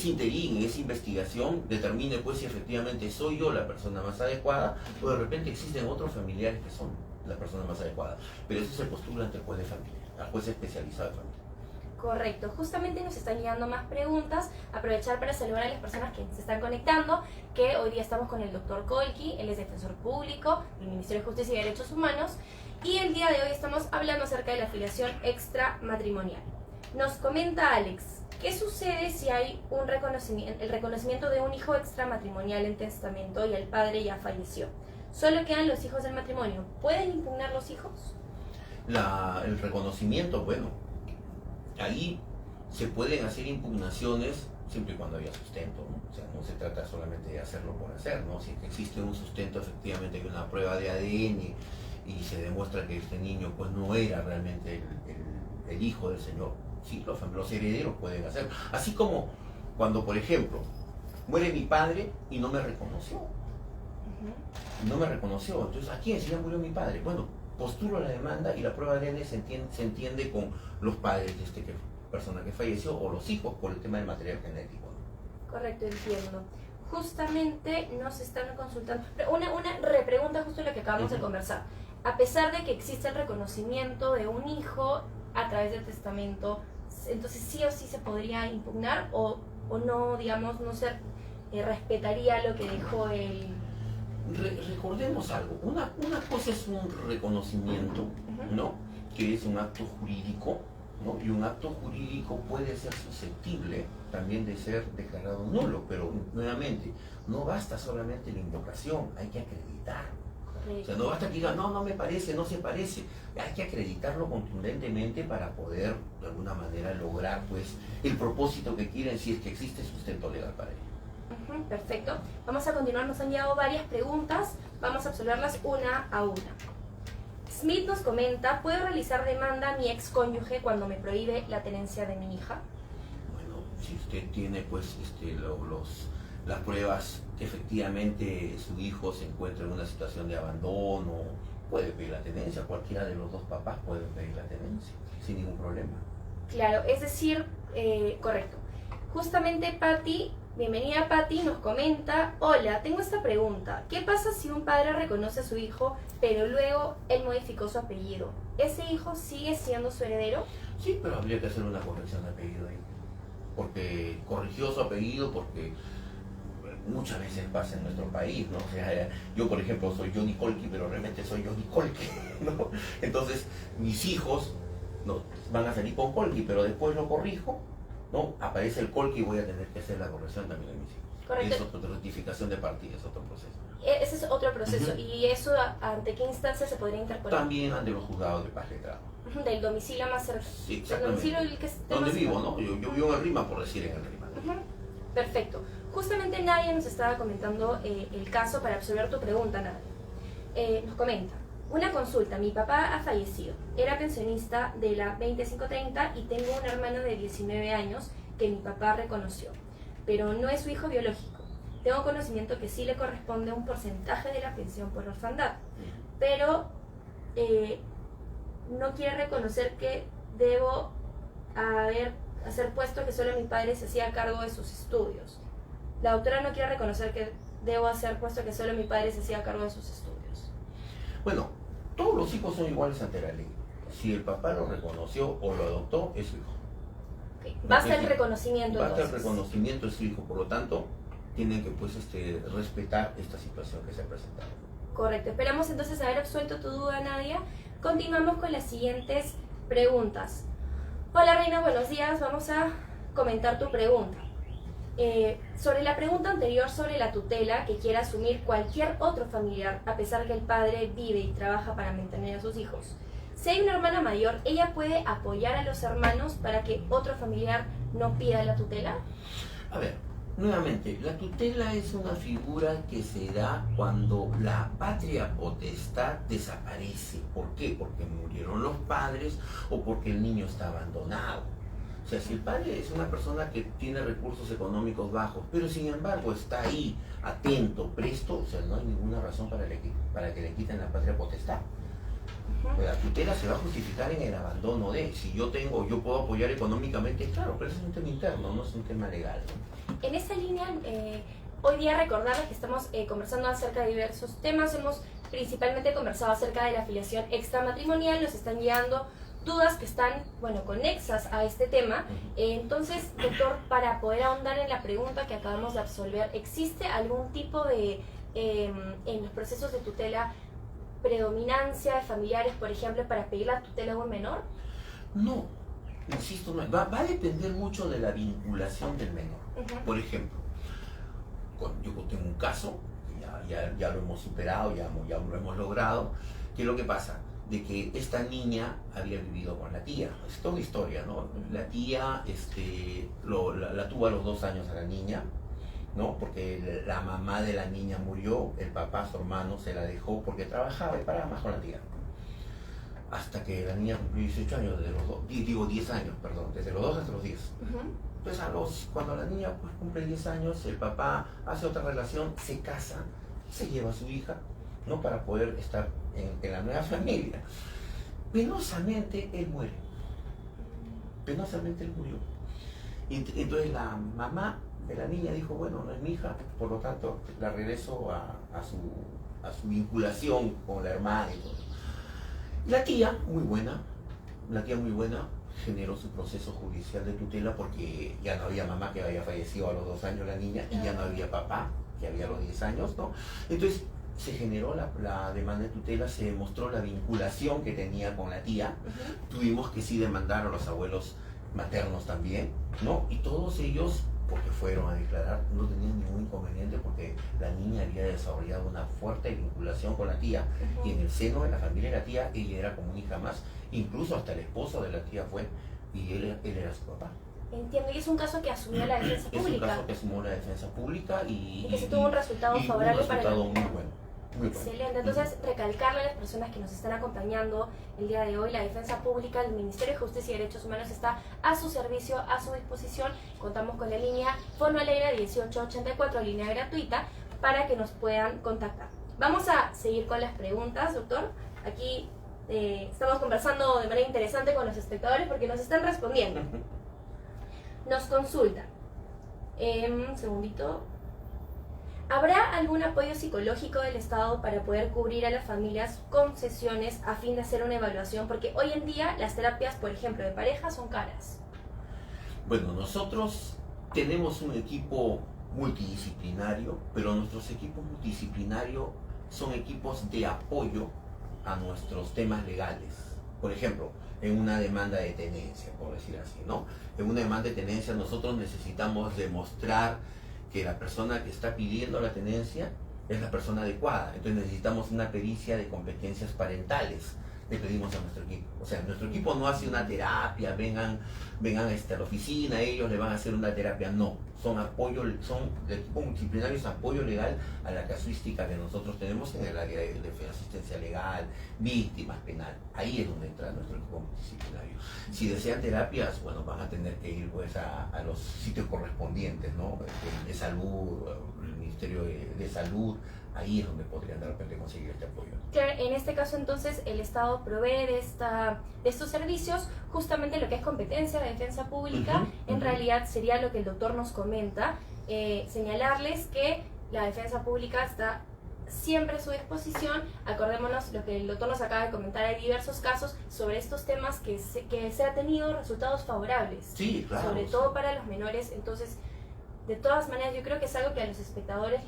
interín, en esa investigación, determine pues si efectivamente soy yo la persona más adecuada, o de repente existen otros familiares que son la persona más adecuada. Pero eso se postula ante el juez de familia, al juez especializado de familia. Correcto, justamente nos están llegando más preguntas. Aprovechar para saludar a las personas que se están conectando, que hoy día estamos con el doctor Kolki, él es defensor público del Ministerio de Justicia y Derechos Humanos, y el día de hoy estamos hablando acerca de la afiliación extramatrimonial. Nos comenta Alex: ¿qué sucede si hay el reconocimiento de un hijo extramatrimonial en testamento y el padre ya falleció? Solo quedan los hijos del matrimonio. ¿Pueden impugnar los hijos? El reconocimiento, bueno, ahí se pueden hacer impugnaciones siempre y cuando haya sustento, ¿no? O sea, no se trata solamente de hacerlo por hacer, ¿no? Si existe un sustento, efectivamente, que una prueba de ADN y se demuestra que este niño pues no era realmente el hijo del señor, sí, los herederos pueden hacerlo. Así como cuando, por ejemplo, muere mi padre y no me reconoció. No me reconoció. Entonces, ¿a quién? Si ya murió mi padre. Bueno, postulo la demanda y la prueba de ADN se entiende con los padres de persona que falleció o los hijos por el tema del material genético, ¿no? Correcto, entiendo. Justamente nos están consultando. Una repregunta justo lo que acabamos de conversar. A pesar de que existe el reconocimiento de un hijo a través del testamento, entonces sí o sí se podría impugnar o no, digamos, no se respetaría lo que dejó el... Recordemos algo, una cosa es un reconocimiento, ¿no? Que es un acto jurídico, ¿no? Y un acto jurídico puede ser susceptible también de ser declarado nulo, pero nuevamente, no basta solamente la invocación, hay que acreditarlo. O sea, no basta que diga, no me parece, no se parece. Hay que acreditarlo contundentemente para poder, de alguna manera, lograr pues el propósito que quieren, si es que existe sustento legal para ello. Perfecto. Vamos a continuar, nos han llegado varias preguntas. Vamos a absolverlas una a una. Smith nos comenta: ¿puedo realizar demanda a mi ex cónyuge cuando me prohíbe la tenencia de mi hija? Bueno, si usted tiene pues las pruebas que efectivamente su hijo se encuentra en una situación de abandono, puede pedir la tenencia, cualquiera de los dos papás puede pedir la tenencia, sin ningún problema. Claro, es decir, correcto. Justamente Patti Bienvenida Patti, nos comenta: hola, tengo esta pregunta. ¿Qué pasa si un padre reconoce a su hijo, pero luego él modificó su apellido? ¿Ese hijo sigue siendo su heredero? Sí, pero habría que hacer una corrección de apellido ahí. Porque corrigió su apellido porque muchas veces pasa en nuestro país, ¿no? O sea, yo por ejemplo soy Johnny Colqui, pero realmente soy Johnny Colqui, ¿no? Entonces mis hijos no van a salir con Colqui, pero después lo corrijo, ¿no? Aparece el Colqui y voy a tener que hacer la corrección también de mis hijos. Correcto. Es otra rectificación de partida, es otro proceso. Ese es otro proceso. ¿Y eso ante qué instancia se podría interponer? También ante los juzgados de paz letrado. Del domicilio más cercano. Sí, Del domicilio exactamente. el que esté Donde más vivo, cercano. ¿no? Yo vivo en el Rima, por decir en el Rima. Perfecto. Justamente Nadia nos estaba comentando el caso para absolver tu pregunta, Nadia. Nos comenta: una consulta, mi papá ha fallecido, era pensionista de la 2530 y tengo un hermano de 19 años que mi papá reconoció, pero no es su hijo biológico. Tengo conocimiento que sí le corresponde un porcentaje de la pensión por orfandad, pero no quiere reconocer que debo hacer puesto que solo mi padre se hacía cargo de sus estudios. La doctora no quiere reconocer que debo hacer puesto que solo mi padre se hacía cargo de sus estudios. Bueno, todos los hijos son iguales ante la ley. Si el papá lo reconoció o lo adoptó, es su hijo. Okay. Basta el reconocimiento. Basta el entonces. reconocimiento de su hijo, por lo tanto, tienen que pues respetar esta situación que se ha presentado. Correcto. Esperamos entonces haber absuelto tu duda, Nadia. Continuamos con las siguientes preguntas. Hola Reina, buenos días. Vamos a comentar tu pregunta. Sobre la pregunta anterior sobre la tutela que quiera asumir cualquier otro familiar, a pesar que el padre vive y trabaja para mantener a sus hijos. Si hay una hermana mayor, ¿ella puede apoyar a los hermanos para que otro familiar no pida la tutela? A ver, nuevamente, la tutela es una figura que se da cuando la patria potestad desaparece. ¿Por qué? Porque murieron los padres o porque el niño está abandonado. O sea, si el padre es una persona que tiene recursos económicos bajos, pero sin embargo está ahí, atento, presto, o sea, no hay ninguna razón para que le quiten la patria potestad. La tutela se va a justificar en el abandono de, si yo puedo apoyar económicamente, claro, pero eso es un tema interno, no es un tema legal, ¿no? En esa línea, hoy día recordarles que estamos conversando acerca de diversos temas. Hemos principalmente conversado acerca de la afiliación extramatrimonial, nos están llegando dudas que están, conexas a este tema. Entonces, doctor, para poder ahondar en la pregunta que acabamos de absolver, ¿existe algún tipo de, en los procesos de tutela, predominancia de familiares, por ejemplo, para pedir la tutela a un menor? No, insisto, no, va a depender mucho de la vinculación del menor. Por ejemplo, yo tengo un caso, ya lo hemos superado, ya lo hemos logrado. ¿Qué es lo que pasa? De que esta niña había vivido con la tía. Es toda una historia, ¿no? La tía la tuvo a los 2 años a la niña, ¿no? Porque la mamá de la niña murió, el papá, su hermano, se la dejó porque trabajaba y paraba más con la tía. Hasta que la niña cumplió 18 años, desde los 10 años, perdón, desde los 2 hasta los 10. Entonces, cuando la niña pues, cumple 10 años, el papá hace otra relación, se casa, se lleva a su hija, ¿no? Para poder estar en la nueva familia. Penosamente él muere. Penosamente él murió. Y entonces la mamá de la niña dijo, bueno, no es mi hija, por lo tanto la regreso a su vinculación con la hermana y todo. La tía, muy buena, generó su proceso judicial de tutela porque ya no había mamá, que había fallecido a los 2 años la niña, y ya no había papá, que había a los 10 años, ¿no? Entonces se generó la demanda de tutela, se demostró la vinculación que tenía con la tía. Tuvimos que sí demandar a los abuelos maternos también, ¿no? Y todos ellos, porque fueron a declarar, no tenían ningún inconveniente porque la niña había desarrollado una fuerte vinculación con la tía, y en el seno de la familia de la tía ella era como una hija más, incluso hasta el esposo de la tía fue, y él era su papá. Entiendo, y es un caso que asumió la defensa pública. Es un caso que asumió la defensa pública y que se tuvo un resultado favorable para un resultado muy bueno. Excelente. Entonces, recalcarle a las personas que nos están acompañando el día de hoy, la defensa pública del Ministerio de Justicia y Derechos Humanos está a su servicio, a su disposición. Contamos con la línea Fono Alegre 1884, línea gratuita, para que nos puedan contactar. Vamos a seguir con las preguntas, doctor. Aquí estamos conversando de manera interesante con los espectadores porque nos están respondiendo. Nos consultan. Un segundito. ¿Habrá algún apoyo psicológico del Estado para poder cubrir a las familias con sesiones a fin de hacer una evaluación? Porque hoy en día las terapias, por ejemplo, de pareja son caras. Bueno, nosotros tenemos un equipo multidisciplinario, pero nuestros equipos multidisciplinarios son equipos de apoyo a nuestros temas legales. Por ejemplo, en una demanda de tenencia, por decir así, ¿no? En una demanda de tenencia nosotros necesitamos demostrar que la persona que está pidiendo la tenencia es la persona adecuada. Entonces necesitamos una pericia de competencias parentales. Le pedimos a nuestro equipo. O sea, nuestro equipo no hace una terapia, vengan a la oficina, ellos le van a hacer una terapia. No, son apoyo, son de tipo multidisciplinario, es apoyo legal a la casuística que nosotros tenemos en el área de asistencia legal, víctimas, penal. Ahí es donde entra nuestro equipo multidisciplinario. Si desean terapias, bueno, van a tener que ir pues a los sitios correspondientes, ¿no? De salud, el Ministerio de Salud. Ahí es donde podrían de repente conseguir este apoyo. Claro, en este caso entonces el Estado provee de estos servicios justamente lo que es competencia de defensa pública. En realidad sería lo que el doctor nos comenta, señalarles que la defensa pública está siempre a su disposición. Acordémonos lo que el doctor nos acaba de comentar, hay diversos casos sobre estos temas que se ha tenido resultados favorables. Sí, claro. Sobre todo para los menores. Entonces, de todas maneras, yo creo que es algo que a los espectadores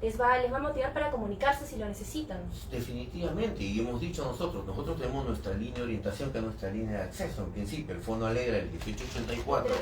les va a motivar para comunicarse si lo necesitan. Definitivamente, y hemos dicho nosotros tenemos nuestra línea de orientación, que es nuestra línea de acceso, en principio, el Fondo Alegra, el 1884,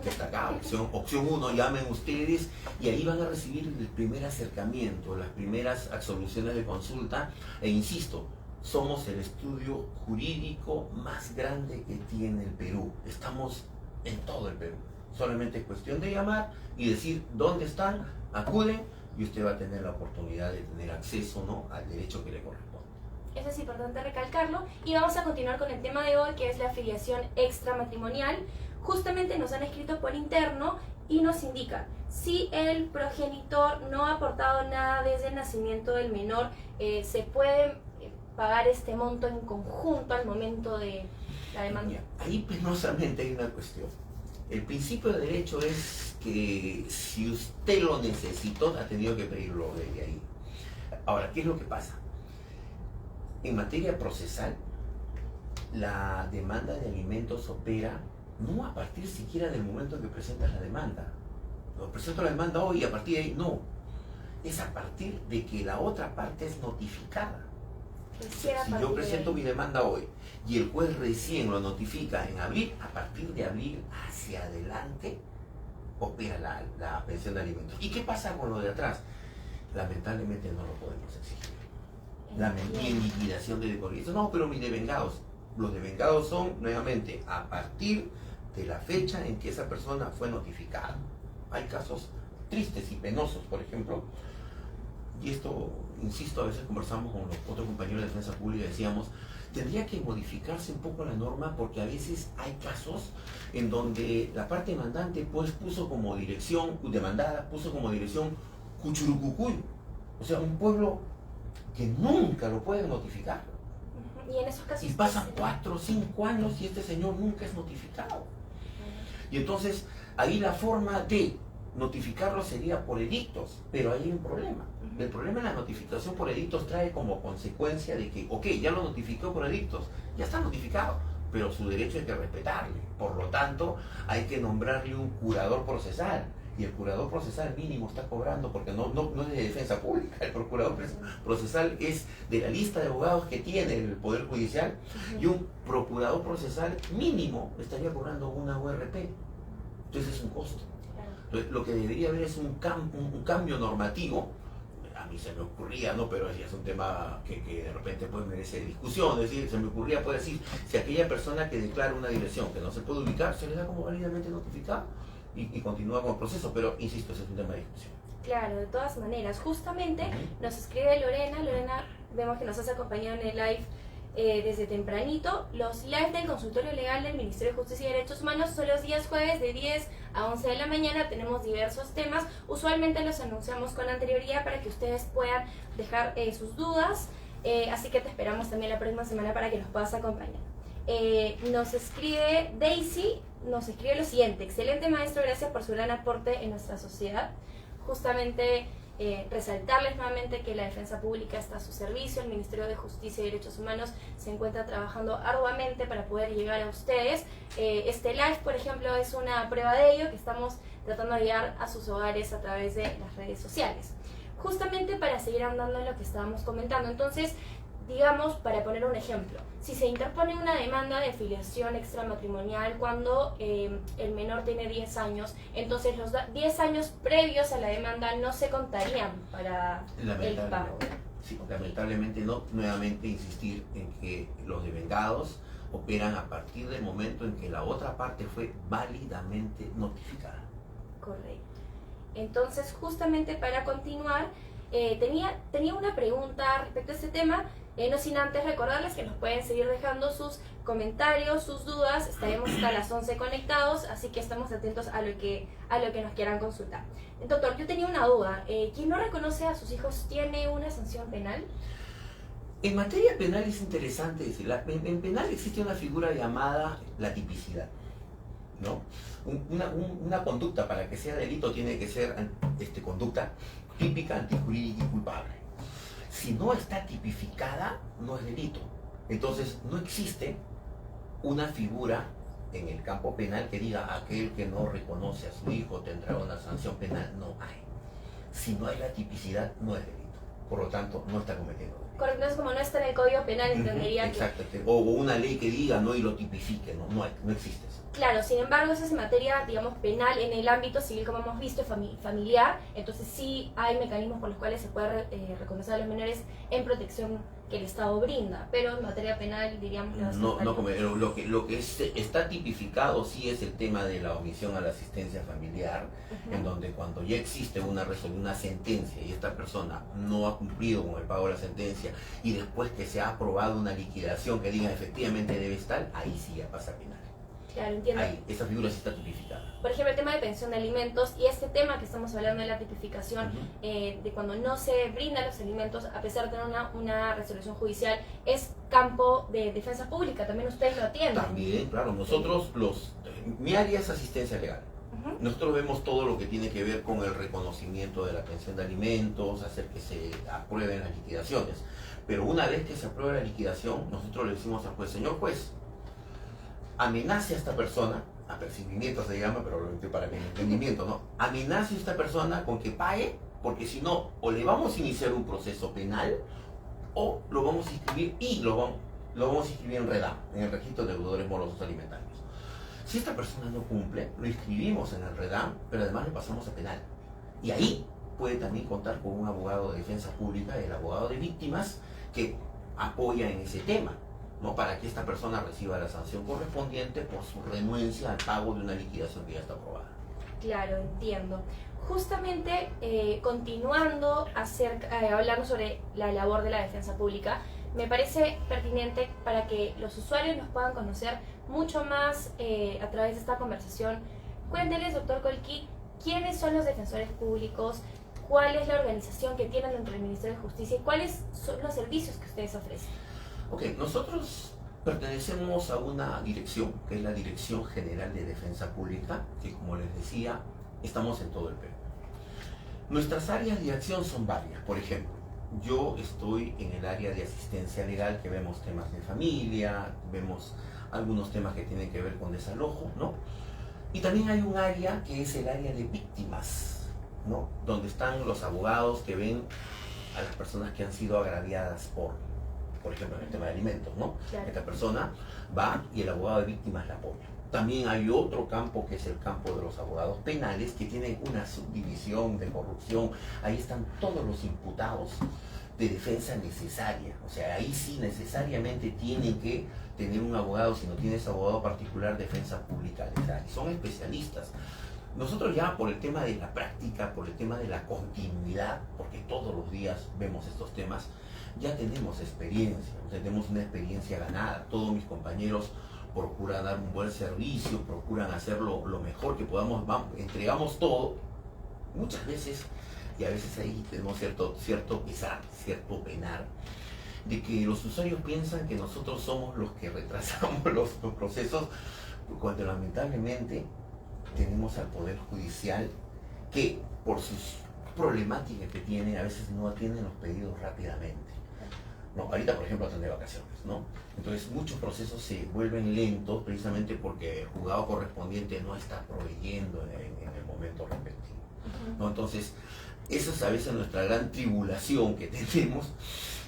que está acá, opción 1, llamen ustedes, y ahí van a recibir el primer acercamiento, las primeras absoluciones de consulta, e insisto, somos el estudio jurídico más grande que tiene el Perú, estamos en todo el Perú, solamente es cuestión de llamar y decir dónde están, acuden, y usted va a tener la oportunidad de tener acceso, ¿no?, al derecho que le corresponde. Eso es importante recalcarlo. Y vamos a continuar con el tema de hoy, que es la afiliación extramatrimonial. Justamente nos han escrito por interno y nos indican: si el progenitor no ha aportado nada desde el nacimiento del menor, ¿se puede pagar este monto en conjunto al momento de la demanda? Ahí penosamente hay una cuestión. El principio de derecho es que si usted lo necesitó, ha tenido que pedirlo desde ahí. Ahora, ¿qué es lo que pasa? En materia procesal, la demanda de alimentos opera no a partir siquiera del momento en que presentas la demanda. No, presento la demanda hoy y a partir de ahí, no. Es a partir de que la otra parte es notificada. Si yo presento mi demanda hoy y el juez recién lo notifica en abril, a partir de abril hacia adelante opera la pensión de alimentos. ¿Y qué pasa con lo de atrás? Lamentablemente no lo podemos exigir. Y en liquidación de decomisos, no, pero mis devengados. Los devengados son, nuevamente, a partir de la fecha en que esa persona fue notificada. Hay casos tristes y penosos, por ejemplo, y esto, insisto, a veces conversamos con los otros compañeros de defensa pública y decíamos, tendría que modificarse un poco la norma, porque a veces hay casos en donde la parte demandante pues puso como dirección, demandada puso como dirección Cuchurucucuy, o sea, un pueblo que nunca lo pueden notificar. Y en esos casos, y pasan 4 o 5 años y este señor nunca es notificado. Y entonces ahí la forma de notificarlo sería por edictos, pero hay un problema. El problema de la notificación por edictos trae como consecuencia de que, ok, ya lo notificó por edictos, ya está notificado, pero su derecho hay que respetarle. Por lo tanto, hay que nombrarle un curador procesal. Y el curador procesal mínimo está cobrando, porque no es de defensa pública, el procurador procesal es de la lista de abogados que tiene el Poder Judicial, y un procurador procesal mínimo estaría cobrando una URP. Entonces es un costo. Entonces, lo que debería haber es un cambio normativo. A mí se me ocurría, ¿no?, pero es un tema que de repente pues merece discusión. Es decir, se me ocurría, puede decir, si aquella persona que declara una dirección que no se puede ubicar, se le da como válidamente notificado y continúa con el proceso, pero insisto, ese es un tema de discusión. Claro, de todas maneras, justamente nos escribe Lorena, vemos que nos has acompañado en el live desde tempranito. Los live del consultorio legal del Ministerio de Justicia y Derechos Humanos son los días jueves de 10 a 11 de la mañana. Tenemos diversos temas, usualmente los anunciamos con anterioridad para que ustedes puedan dejar sus dudas, así que te esperamos también la próxima semana para que nos puedas acompañar. Nos escribe Daisy, nos escribe lo siguiente: excelente maestro, gracias por su gran aporte en nuestra sociedad. Justamente resaltarles nuevamente que la defensa pública está a su servicio. El Ministerio de Justicia y Derechos Humanos se encuentra trabajando arduamente para poder llegar a ustedes. Este live, por ejemplo, es una prueba de ello, que estamos tratando de llegar a sus hogares a través de las redes sociales. Justamente para seguir andando en lo que estábamos comentando. Entonces, digamos, para poner un ejemplo, si se interpone una demanda de filiación extramatrimonial cuando el menor tiene 10 años, entonces los 10 años previos a la demanda no se contarían para el pago. Sí, lamentablemente no. Nuevamente insistir en que los devengados operan a partir del momento en que la otra parte fue válidamente notificada. Correcto. Entonces, justamente para continuar, tenía una pregunta respecto a este tema. No sin antes recordarles que nos pueden seguir dejando sus comentarios, sus dudas. Estaremos hasta las 11 conectados, así que estamos atentos a lo que nos quieran consultar. Doctor, yo tenía una duda. ¿Quien no reconoce a sus hijos tiene una sanción penal? En materia penal es interesante decir, en penal existe una figura llamada la tipicidad, ¿no? Una conducta, para que sea delito, tiene que ser conducta típica, antijurídica y culpable. Si no está tipificada, no es delito. Entonces, no existe una figura en el campo penal que diga aquel que no reconoce a su hijo tendrá una sanción penal. No hay. Si no hay la tipicidad, no es delito. Por lo tanto, no está cometiendo delito. Correcto, entonces como no está en el Código Penal, entendería que... Exactamente. O una ley que diga no y lo tipifique. No existe eso. Claro, sin embargo, eso es en materia, digamos, penal. En el ámbito civil, como hemos visto, familiar, entonces sí hay mecanismos por los cuales se puede reconocer a los menores en protección que el Estado brinda, pero en materia penal, diríamos... Lo que está tipificado sí es el tema de la omisión a la asistencia familiar, en donde cuando ya existe una sentencia y esta persona no ha cumplido con el pago de la sentencia, y después que se ha aprobado una liquidación que diga efectivamente debe estar, ahí sí ya pasa penal. Claro, entiendo. Ahí, esa figura sí está tipificada. Por ejemplo, el tema de pensión de alimentos y este tema que estamos hablando de la tipificación, de cuando no se brindan los alimentos, a pesar de tener una resolución judicial, es campo de defensa pública. También ustedes lo atienden. También, claro. Nosotros, mi área es asistencia legal. Nosotros vemos todo lo que tiene que ver con el reconocimiento de la pensión de alimentos, hacer que se aprueben las liquidaciones. Pero una vez que se apruebe la liquidación, nosotros le decimos al juez: señor juez, amenace a esta persona, apercibimiento se llama, pero para mi entendimiento, ¿no? Amenace a esta persona con que pague, porque si no, o le vamos a iniciar un proceso penal, o lo vamos a inscribir lo vamos a inscribir en REDAM, en el Registro de Deudores Morosos Alimentarios. Si esta persona no cumple, lo inscribimos en el REDAM, pero además le pasamos a penal. Y ahí puede también contar con un abogado de defensa pública, el abogado de víctimas, que apoya en ese tema, ¿no? Para que esta persona reciba la sanción correspondiente por su renuencia al pago de una liquidación que ya está aprobada. Claro, entiendo. Justamente continuando hablando sobre la labor de la defensa pública, me parece pertinente para que los usuarios nos puedan conocer mucho más a través de esta conversación. Cuénteles, doctor Colqui, quiénes son los defensores públicos, cuál es la organización que tienen dentro del Ministerio de Justicia y cuáles son los servicios que ustedes ofrecen. Ok, nosotros pertenecemos a una dirección, que es la Dirección General de Defensa Pública, que, como les decía, estamos en todo el Perú. Nuestras áreas de acción son varias. Por ejemplo, yo estoy en el área de asistencia legal, que vemos temas de familia, vemos algunos temas que tienen que ver con desalojo, ¿no? Y también hay un área que es el área de víctimas, ¿no? Donde están los abogados que ven a las personas que han sido agraviadas por ejemplo, en el tema de alimentos, ¿no? Claro. Esta persona va y el abogado de víctimas la apoya. También hay otro campo que es el campo de los abogados penales, que tienen una subdivisión de corrupción. Ahí están todos los imputados de defensa necesaria. O sea, ahí sí necesariamente tienen que tener un abogado. Si no tienes abogado particular, defensa pública legal. Son especialistas. Nosotros ya por el tema de la práctica, por el tema de la continuidad, porque todos los días vemos estos temas, ya tenemos experiencia, o sea, tenemos una experiencia ganada. Todos mis compañeros procuran dar un buen servicio, procuran hacerlo lo mejor que podamos, entregamos todo, muchas veces, y a veces ahí tenemos cierto pesar, cierto penar, de que los usuarios piensan que nosotros somos los que retrasamos los procesos, cuando lamentablemente tenemos al Poder Judicial que por sus problemáticas que tiene a veces no atienden los pedidos rápidamente. No, ahorita por ejemplo están de vacaciones, ¿no? Entonces muchos procesos se vuelven lentos precisamente porque el juzgado correspondiente no está proveyendo en el momento respectivo, ¿no? Entonces esa es a veces nuestra gran tribulación que tenemos,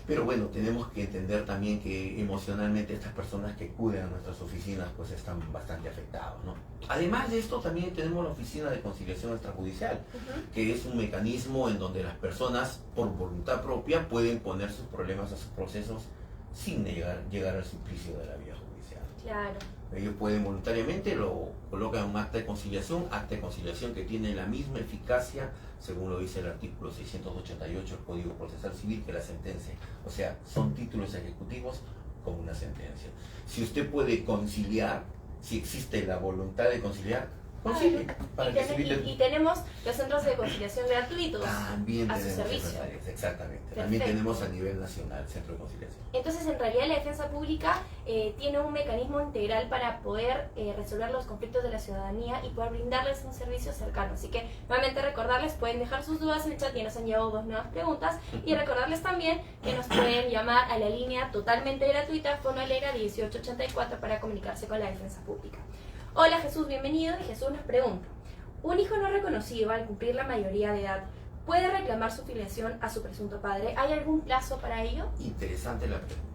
pero bueno, tenemos que entender también que emocionalmente estas personas que acuden a nuestras oficinas pues están bastante afectados, ¿no? Además de esto también tenemos la Oficina de Conciliación Extrajudicial, que es un mecanismo en donde las personas por voluntad propia pueden poner sus problemas a sus procesos sin llegar al suplicio de la vía judicial. Claro. Ellos pueden voluntariamente, lo colocan en un acta de conciliación que tiene la misma eficacia, según lo dice el artículo 688 del Código Procesal Civil, que la sentencia. O sea, son títulos ejecutivos como una sentencia. Si usted puede conciliar, si existe la voluntad de conciliar, concilie. Y tenemos los centros de conciliación gratuitos también a su servicio. Exactamente. Perfecto. También tenemos a nivel nacional centro de conciliación. Entonces, en realidad, la defensa pública tiene un mecanismo integral para poder resolver los conflictos de la ciudadanía y poder brindarles un servicio cercano. Así que, nuevamente, recordarles, pueden dejar sus dudas en el chat, ya nos han llegado 2 nuevas preguntas. Y recordarles también que nos pueden llamar a la línea totalmente gratuita, Fonolega 1884, para comunicarse con la defensa pública. Hola Jesús, bienvenido. Y Jesús nos pregunta: ¿un hijo no reconocido al cumplir la mayoría de edad puede reclamar su filiación a su presunto padre? ¿Hay algún plazo para ello? Interesante la pregunta.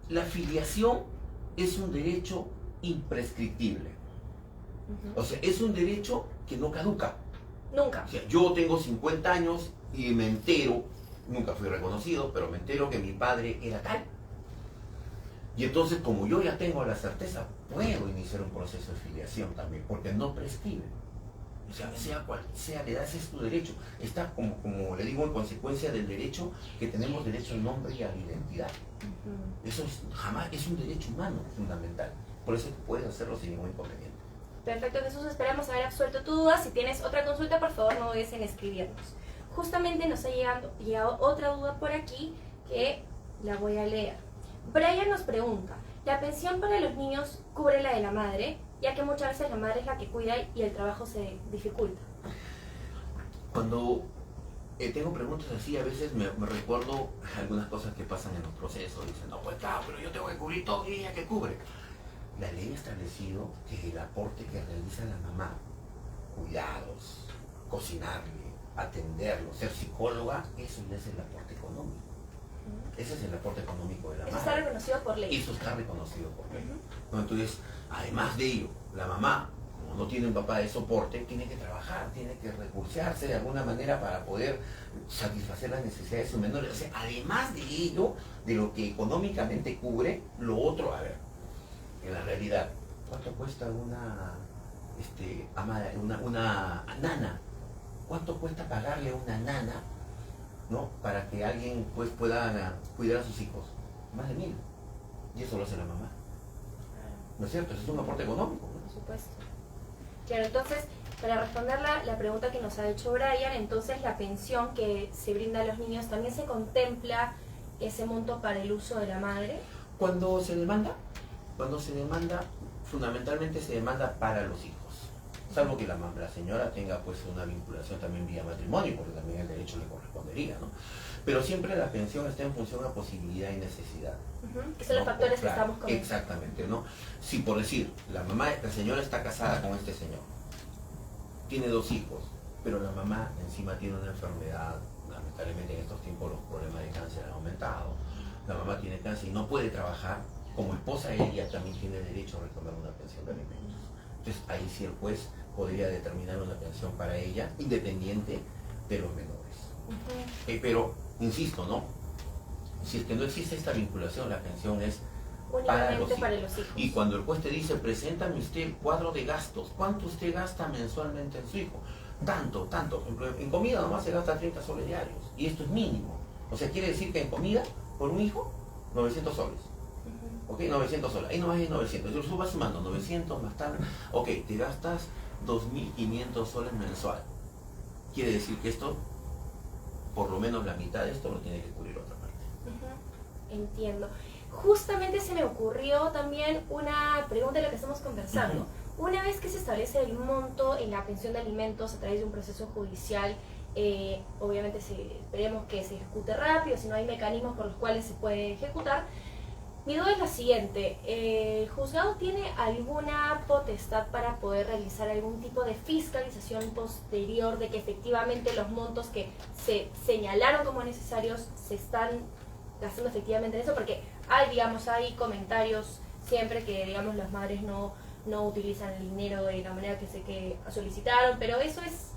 La filiación es un derecho imprescriptible. O sea, es un derecho que no caduca. Nunca. O sea, yo tengo 50 años y me entero, nunca fui reconocido, pero me entero que mi padre era tal. Y entonces, como yo ya tengo la certeza, puedo iniciar un proceso de filiación también, porque no prescribe. O sea cual sea la edad, ese es tu derecho. Está, como le digo, en consecuencia del derecho, que tenemos derecho al nombre y a la identidad. Eso jamás es un derecho humano fundamental. Por eso puedes hacerlo sin ningún inconveniente. Perfecto, Jesús, esperamos haber absuelto tu duda. Si tienes otra consulta, por favor, no dudes en escribirnos. Justamente nos ha llegado otra duda por aquí que la voy a leer. Brian nos pregunta: ¿la pensión para los niños cubre la de la madre? Ya que muchas veces la madre es la que cuida y el trabajo se dificulta. Cuando tengo preguntas así, a veces me recuerdo algunas cosas que pasan en los procesos. Dicen, no, pues claro, pero yo tengo que cubrir todo y ella que cubre. La ley ha establecido que el aporte que realiza la mamá, cuidados, cocinarle, atenderlo, ser psicóloga, eso ya es el aporte económico. Ese es el aporte económico de la madre. Eso está reconocido por ley. Eso está reconocido por ley. ¿No? Entonces, además de ello, la mamá, como no tiene un papá de soporte, tiene que trabajar, tiene que recursearse de alguna manera para poder satisfacer las necesidades de sus menores. O sea, además de ello, de lo que económicamente cubre, lo otro, a ver, en la realidad, ¿cuánto cuesta una nana? ¿Cuánto cuesta pagarle a una nana, ¿no?, para que alguien pues pueda cuidar a sus hijos? Más de 1.000. Y eso lo hace la mamá. ¿No es cierto? Eso es un aporte económico, ¿no? Por supuesto. Claro, entonces, para responder la pregunta que nos ha hecho Brian, entonces la pensión que se brinda a los niños, ¿también se contempla ese monto para el uso de la madre? Cuando se demanda, fundamentalmente se demanda para los hijos. Salvo que la señora tenga pues una vinculación también vía matrimonio, porque también el derecho le correspondería, ¿no? Pero siempre la pensión está en función a posibilidad y necesidad. Que son los factores que estamos comentando. Exactamente, ¿no? Si por decir, la señora está casada con este señor, tiene 2 hijos, pero la mamá encima tiene una enfermedad, lamentablemente en estos tiempos los problemas de cáncer han aumentado, la mamá tiene cáncer y no puede trabajar, como esposa ella también tiene derecho a reclamar una pensión de alimentos. Entonces ahí sí el juez podría determinar una pensión para ella, independiente de los menores. Pero, insisto, ¿no? Si es que no existe esta vinculación, la pensión es únicamente para los hijos. Y cuando el juez te dice, preséntame usted el cuadro de gastos, ¿cuánto usted gasta mensualmente en su hijo? Tanto. Por ejemplo, en comida nomás se gasta 30 soles diarios, y esto es mínimo. O sea, quiere decir que en comida, por un hijo, 900 soles. ¿Ok? 900 soles. Ahí nomás hay 900. Yo lo vas sumando, 900 más tal. Ok, te gastas 2.500 soles mensual. Quiere decir que esto, por lo menos la mitad de esto, lo tiene que cubrir otra parte. Ujú, entiendo. Justamente se me ocurrió también una pregunta de lo que estamos conversando. Una vez que se establece el monto en la pensión de alimentos a través de un proceso judicial, obviamente esperemos que se ejecute rápido, si no hay mecanismos por los cuales se puede ejecutar. Mi duda es la siguiente, ¿el juzgado tiene alguna potestad para poder realizar algún tipo de fiscalización posterior de que efectivamente los montos que se señalaron como necesarios se están gastando efectivamente en eso? Porque hay comentarios siempre que, digamos, las madres no utilizan el dinero de la manera que solicitaron, pero eso es...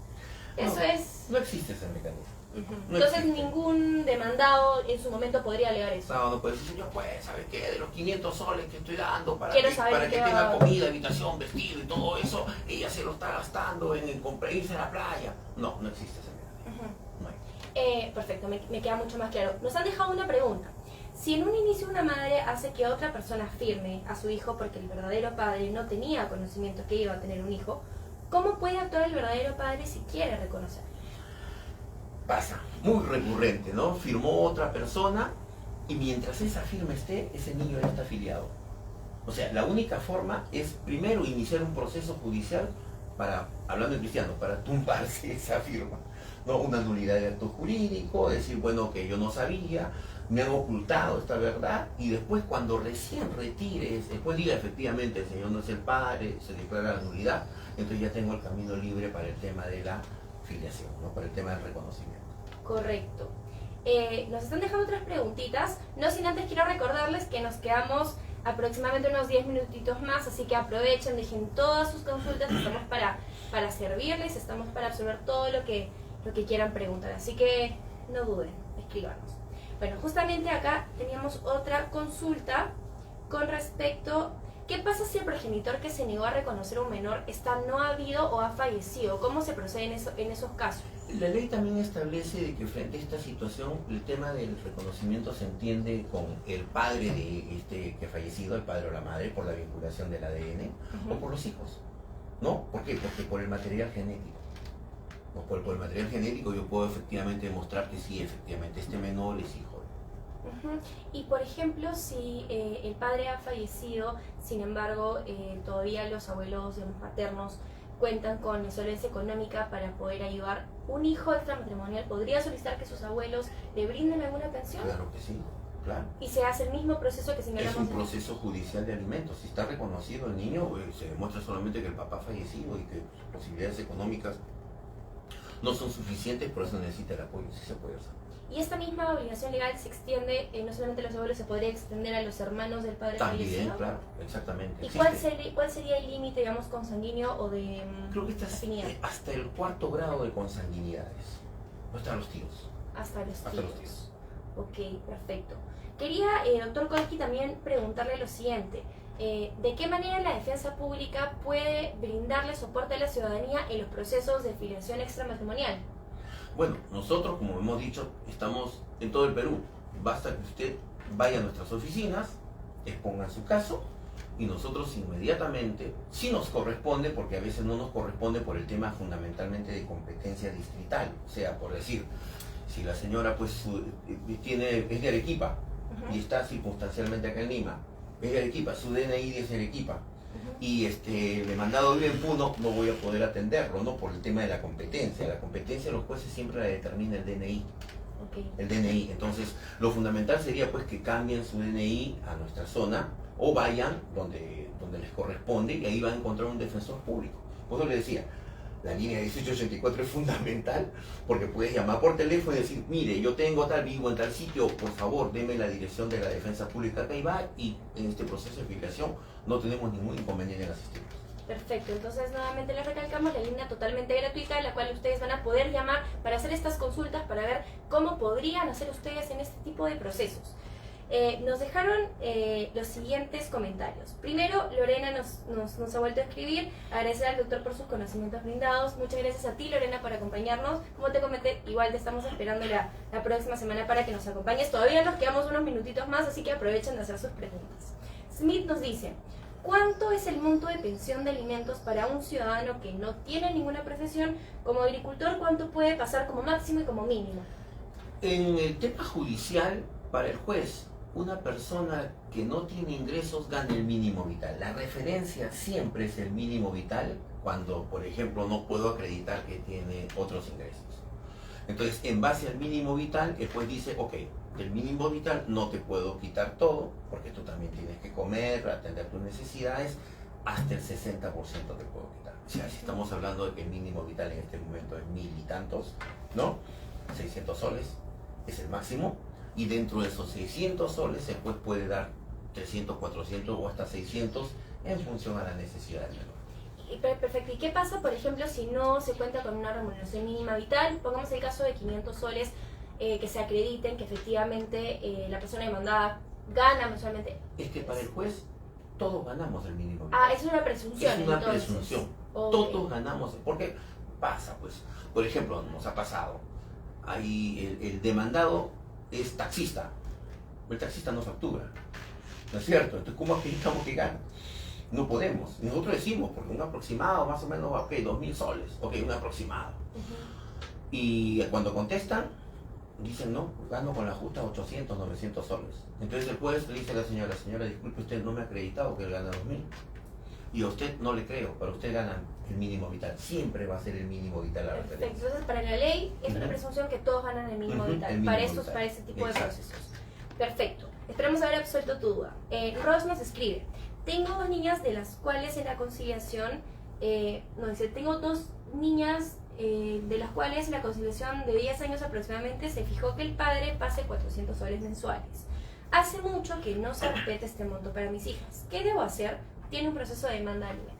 No existe ese mecanismo. No Entonces existe. Ningún demandado en su momento podría alegar eso. No puede decir, señor, pues, ¿sabe qué? De los 500 soles que estoy dando para Quiero que, saber para en que qué tenga va. comida, habitación, vestido y todo eso, ella se lo está gastando en irse a la playa. No existe ese mecanismo. No hay. Perfecto, me queda mucho más claro. Nos han dejado una pregunta. Si en un inicio una madre hace que otra persona firme a su hijo porque el verdadero padre no tenía conocimiento que iba a tener un hijo, ¿cómo puede actuar el verdadero padre si quiere reconocer? Pasa, muy recurrente, ¿no? Firmó otra persona y mientras esa firma esté, ese niño ya está afiliado. O sea, la única forma es primero iniciar un proceso judicial para, hablando en cristiano, para tumbarse esa firma, ¿no? Una nulidad de acto jurídico, decir, bueno, que yo no sabía, me han ocultado esta verdad, y después cuando recién retires, después diga efectivamente el señor no es el padre, se declara la nulidad, entonces ya tengo el camino libre para el tema de la filiación, ¿no? Para el tema del reconocimiento. Correcto. Nos están dejando otras preguntitas, no sin antes quiero recordarles que nos quedamos aproximadamente unos 10 minutitos más, así que aprovechen, dejen todas sus consultas, estamos para servirles, estamos para absorber todo lo que quieran preguntar, así que no duden, escríbanos. Bueno, justamente acá teníamos otra consulta con respecto, ¿qué pasa si el progenitor que se negó a reconocer a un menor está no habido o ha fallecido? ¿Cómo se procede en esos casos? La ley también establece de que frente a esta situación el tema del reconocimiento se entiende con el padre de este que ha fallecido, el padre o la madre, por la vinculación del ADN, o por los hijos, ¿no? ¿Por qué? Porque por el material genético. ¿No? Por el material genético yo puedo efectivamente demostrar que sí, efectivamente, este menor es hijo. Y por ejemplo, si el padre ha fallecido, sin embargo, todavía los abuelos maternos cuentan con la solvencia económica para poder ayudar, ¿un hijo extramatrimonial podría solicitar que sus abuelos le brinden alguna pensión? Claro que sí, claro. Y se hace el mismo proceso que señalamos. Es un proceso judicial de alimentos. Si está reconocido el niño, se demuestra solamente que el papá ha fallecido y que sus posibilidades económicas no son suficientes, por eso necesita el apoyo, sí se puede hacer. Y esta misma obligación legal se extiende, no solamente a los abuelos, se podría extender a los hermanos del padre También, fallecido. claro, exactamente. ¿Y cuál sería el límite, digamos, consanguíneo o de Creo que está afinidad? hasta el 4º grado de consanguinidades. No están los tíos. Hasta los Hasta tíos. los tíos. Ok, perfecto. Quería, doctor Kolki, también preguntarle lo siguiente. ¿De qué manera la defensa pública puede brindarle soporte a la ciudadanía en los procesos de filiación extramatrimonial? Bueno, nosotros, como hemos dicho, estamos en todo el Perú. Basta que usted vaya a nuestras oficinas, exponga su caso y nosotros inmediatamente, si nos corresponde, porque a veces no nos corresponde por el tema fundamentalmente de competencia distrital, o sea, por decir, si la señora pues es de Arequipa y está circunstancialmente acá en Lima, es de Arequipa, su DNI es de Arequipa, y el demandado vive en Puno, no voy a poder atenderlo, ¿no? Por el tema de la competencia. La competencia los jueces siempre la determina el DNI. Okay. El DNI. Entonces, lo fundamental sería pues que cambien su DNI a nuestra zona o vayan donde les corresponde y ahí van a encontrar un defensor público. Por eso le decía, la línea 1884 es fundamental porque puedes llamar por teléfono y decir, mire, yo tengo vivo en tal sitio, por favor, deme la dirección de la defensa pública acá y va, y en este proceso de filiación no tenemos ningún inconveniente en asistirnos. Perfecto, entonces nuevamente les recalcamos la línea totalmente gratuita en la cual ustedes van a poder llamar para hacer estas consultas, para ver cómo podrían hacer ustedes en este tipo de procesos. Nos dejaron los siguientes comentarios. Primero, Lorena nos ha vuelto a escribir, agradecer al doctor por sus conocimientos brindados. Muchas gracias a ti, Lorena, por acompañarnos. Como te comenté, igual te estamos esperando la próxima semana para que nos acompañes. Todavía nos quedamos unos minutitos más, así que aprovechen de hacer sus preguntas. Smith nos dice, ¿cuánto es el monto de pensión de alimentos para un ciudadano que no tiene ninguna profesión? Como agricultor, ¿cuánto puede pasar como máximo y como mínimo? En el tema judicial, Para el juez, una persona que no tiene ingresos gana el mínimo vital. La referencia siempre es el mínimo vital cuando, por ejemplo, no puedo acreditar que tiene otros ingresos. Entonces, en base al mínimo vital, el juez dice, ok, del mínimo vital no te puedo quitar todo, porque tú también tienes que comer, atender tus necesidades, hasta el 60% te puedo quitar. O sea, si estamos hablando de que el mínimo vital en este momento es 1000 y tantos, ¿no? 600 soles es el máximo, y dentro de esos 600 soles el juez puede dar 300, 400 o hasta 600 en función a la necesidad del menor. Perfecto. ¿Y qué pasa, por ejemplo, si no se cuenta con una remuneración mínima vital? Pongamos el caso de 500 soles que se acrediten que efectivamente la persona demandada gana mensualmente. Es que para el juez todos ganamos el mínimo vital. Ah, es una presunción. Es una entonces. presunción. Okay. Todos ganamos. Porque pasa, pues. Por ejemplo, nos ha pasado. Ahí el demandado es taxista. El taxista no factura. ¿No es cierto? Entonces, ¿cómo acreditamos que gana? No podemos. Nosotros decimos, porque un aproximado más o menos, ok, 2000 soles. Ok, un aproximado. Y cuando contestan, dicen, no, gano con la justa 800, 900 soles. Entonces el juez le dice a la señora, disculpe, usted no me ha acreditado que él gana 2000. Y a usted no le creo, pero usted gana el mínimo vital. Siempre va a ser el mínimo vital la referencia. Perfecto. Entonces, para la ley es una presunción que todos ganan el mínimo vital. El mínimo Para este tipo de Exacto. procesos. Perfecto. Esperamos haber absuelto tu duda. Ros nos escribe: tengo dos niñas de las cuales en la conciliación, tengo dos niñas de las cuales la conciliación de 10 años aproximadamente se fijó que el padre pase 400 soles mensuales. Hace mucho que no se respeta este monto para mis hijas. ¿Qué debo hacer? Tiene un proceso de demanda libre.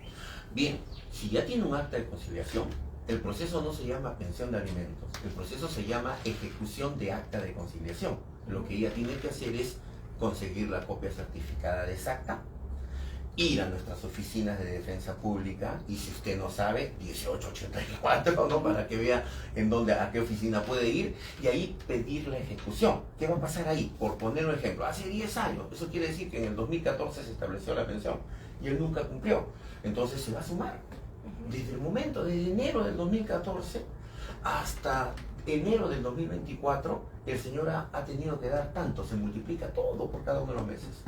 Bien, si ya tiene un acta de conciliación, el proceso no se llama pensión de alimentos, el proceso se llama ejecución de acta de conciliación. Lo que ella tiene que hacer es conseguir la copia certificada de esa acta, ir a nuestras oficinas de defensa pública, y si usted no sabe, 1884, ¿no? Para que vea a qué oficina puede ir, y ahí pedir la ejecución. ¿Qué va a pasar ahí? Por poner un ejemplo, hace 10 años, eso quiere decir que en el 2014 se estableció la pensión, y él nunca cumplió. Entonces se va a sumar. Desde el momento, desde enero del 2014 hasta enero del 2024, el señor ha tenido que dar tanto, se multiplica todo por cada uno de los meses.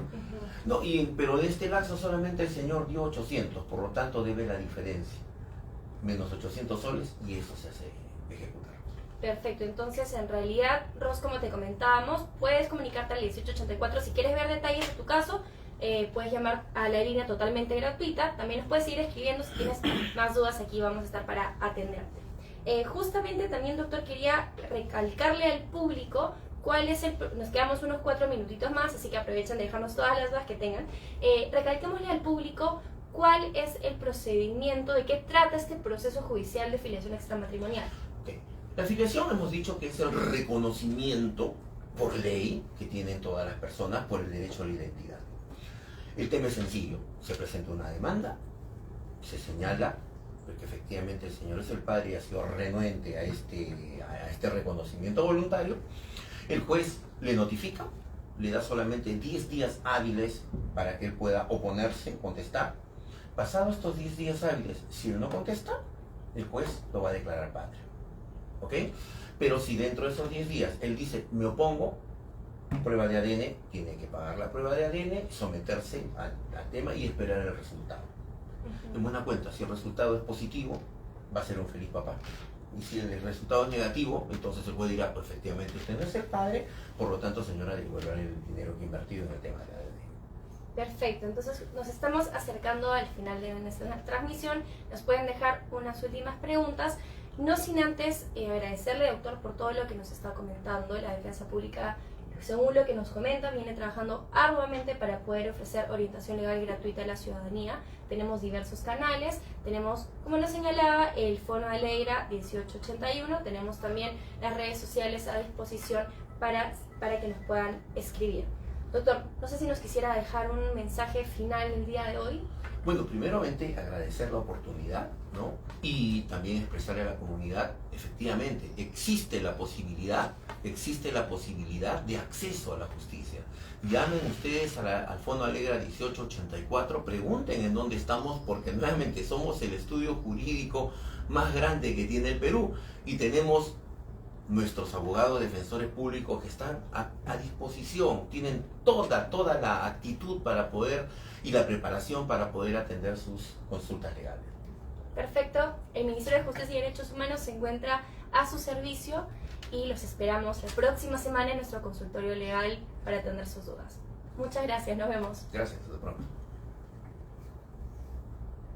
No, pero de este lapso solamente el señor dio 800, por lo tanto debe la diferencia, menos 800 soles, y eso se hace ejecutar. Perfecto, entonces en realidad, Ros, como te comentábamos, puedes comunicarte al 1884 si quieres ver detalles de tu caso. Puedes llamar a la línea totalmente gratuita. También nos puedes ir escribiendo si tienes más dudas. Aquí vamos a estar para atenderte. Justamente también, doctor, quería recalcarle al público cuál es nos quedamos unos 4 minutitos más, así que aprovechen de dejarnos todas las dudas que tengan. Recalquémosle al público cuál es el procedimiento, de qué trata este proceso judicial de filiación extramatrimonial. Okay. La filiación hemos dicho que es el reconocimiento por ley que tienen todas las personas por el derecho a la identidad. El tema es sencillo, se presenta una demanda, se señala porque efectivamente el señor es el padre y ha sido renuente a este reconocimiento voluntario. El juez le notifica, le da solamente 10 días hábiles para que él pueda oponerse, contestar. Pasados estos 10 días hábiles, si él no contesta, el juez lo va a declarar padre. ¿Ok? Pero si dentro de esos 10 días él dice, me opongo, prueba de ADN, tiene que pagar la prueba de ADN, someterse al tema y esperar el resultado. En buena cuenta, si el resultado es positivo, va a ser un feliz papá. Y si el resultado es negativo, entonces el juez dirá, pues efectivamente usted no es el padre, por lo tanto, señora, devolverá el dinero que ha invertido en el tema de ADN. Perfecto, entonces nos estamos acercando al final de nuestra transmisión. Nos pueden dejar unas últimas preguntas, no sin antes agradecerle, doctor, por todo lo que nos está comentando. La defensa pública, según lo que nos comenta, viene trabajando arduamente para poder ofrecer orientación legal gratuita a la ciudadanía. Tenemos diversos canales, tenemos, como nos señalaba, el Fono Alegra 1881, tenemos también las redes sociales a disposición para que nos puedan escribir. Doctor, no sé si nos quisiera dejar un mensaje final el día de hoy. Bueno, primeramente agradecer la oportunidad, ¿no? Y también expresarle a la comunidad, efectivamente, existe la posibilidad de acceso a la justicia. Llamen ustedes al Fono Alegra 1884, pregunten en dónde estamos, porque nuevamente somos el estudio jurídico más grande que tiene el Perú y tenemos nuestros abogados defensores públicos que están a disposición, tienen toda la actitud para poder y la preparación para poder atender sus consultas legales. Perfecto, el Ministerio de Justicia y Derechos Humanos se encuentra a su servicio y los esperamos la próxima semana en nuestro consultorio legal para atender sus dudas. Muchas gracias, nos vemos. Gracias, hasta pronto.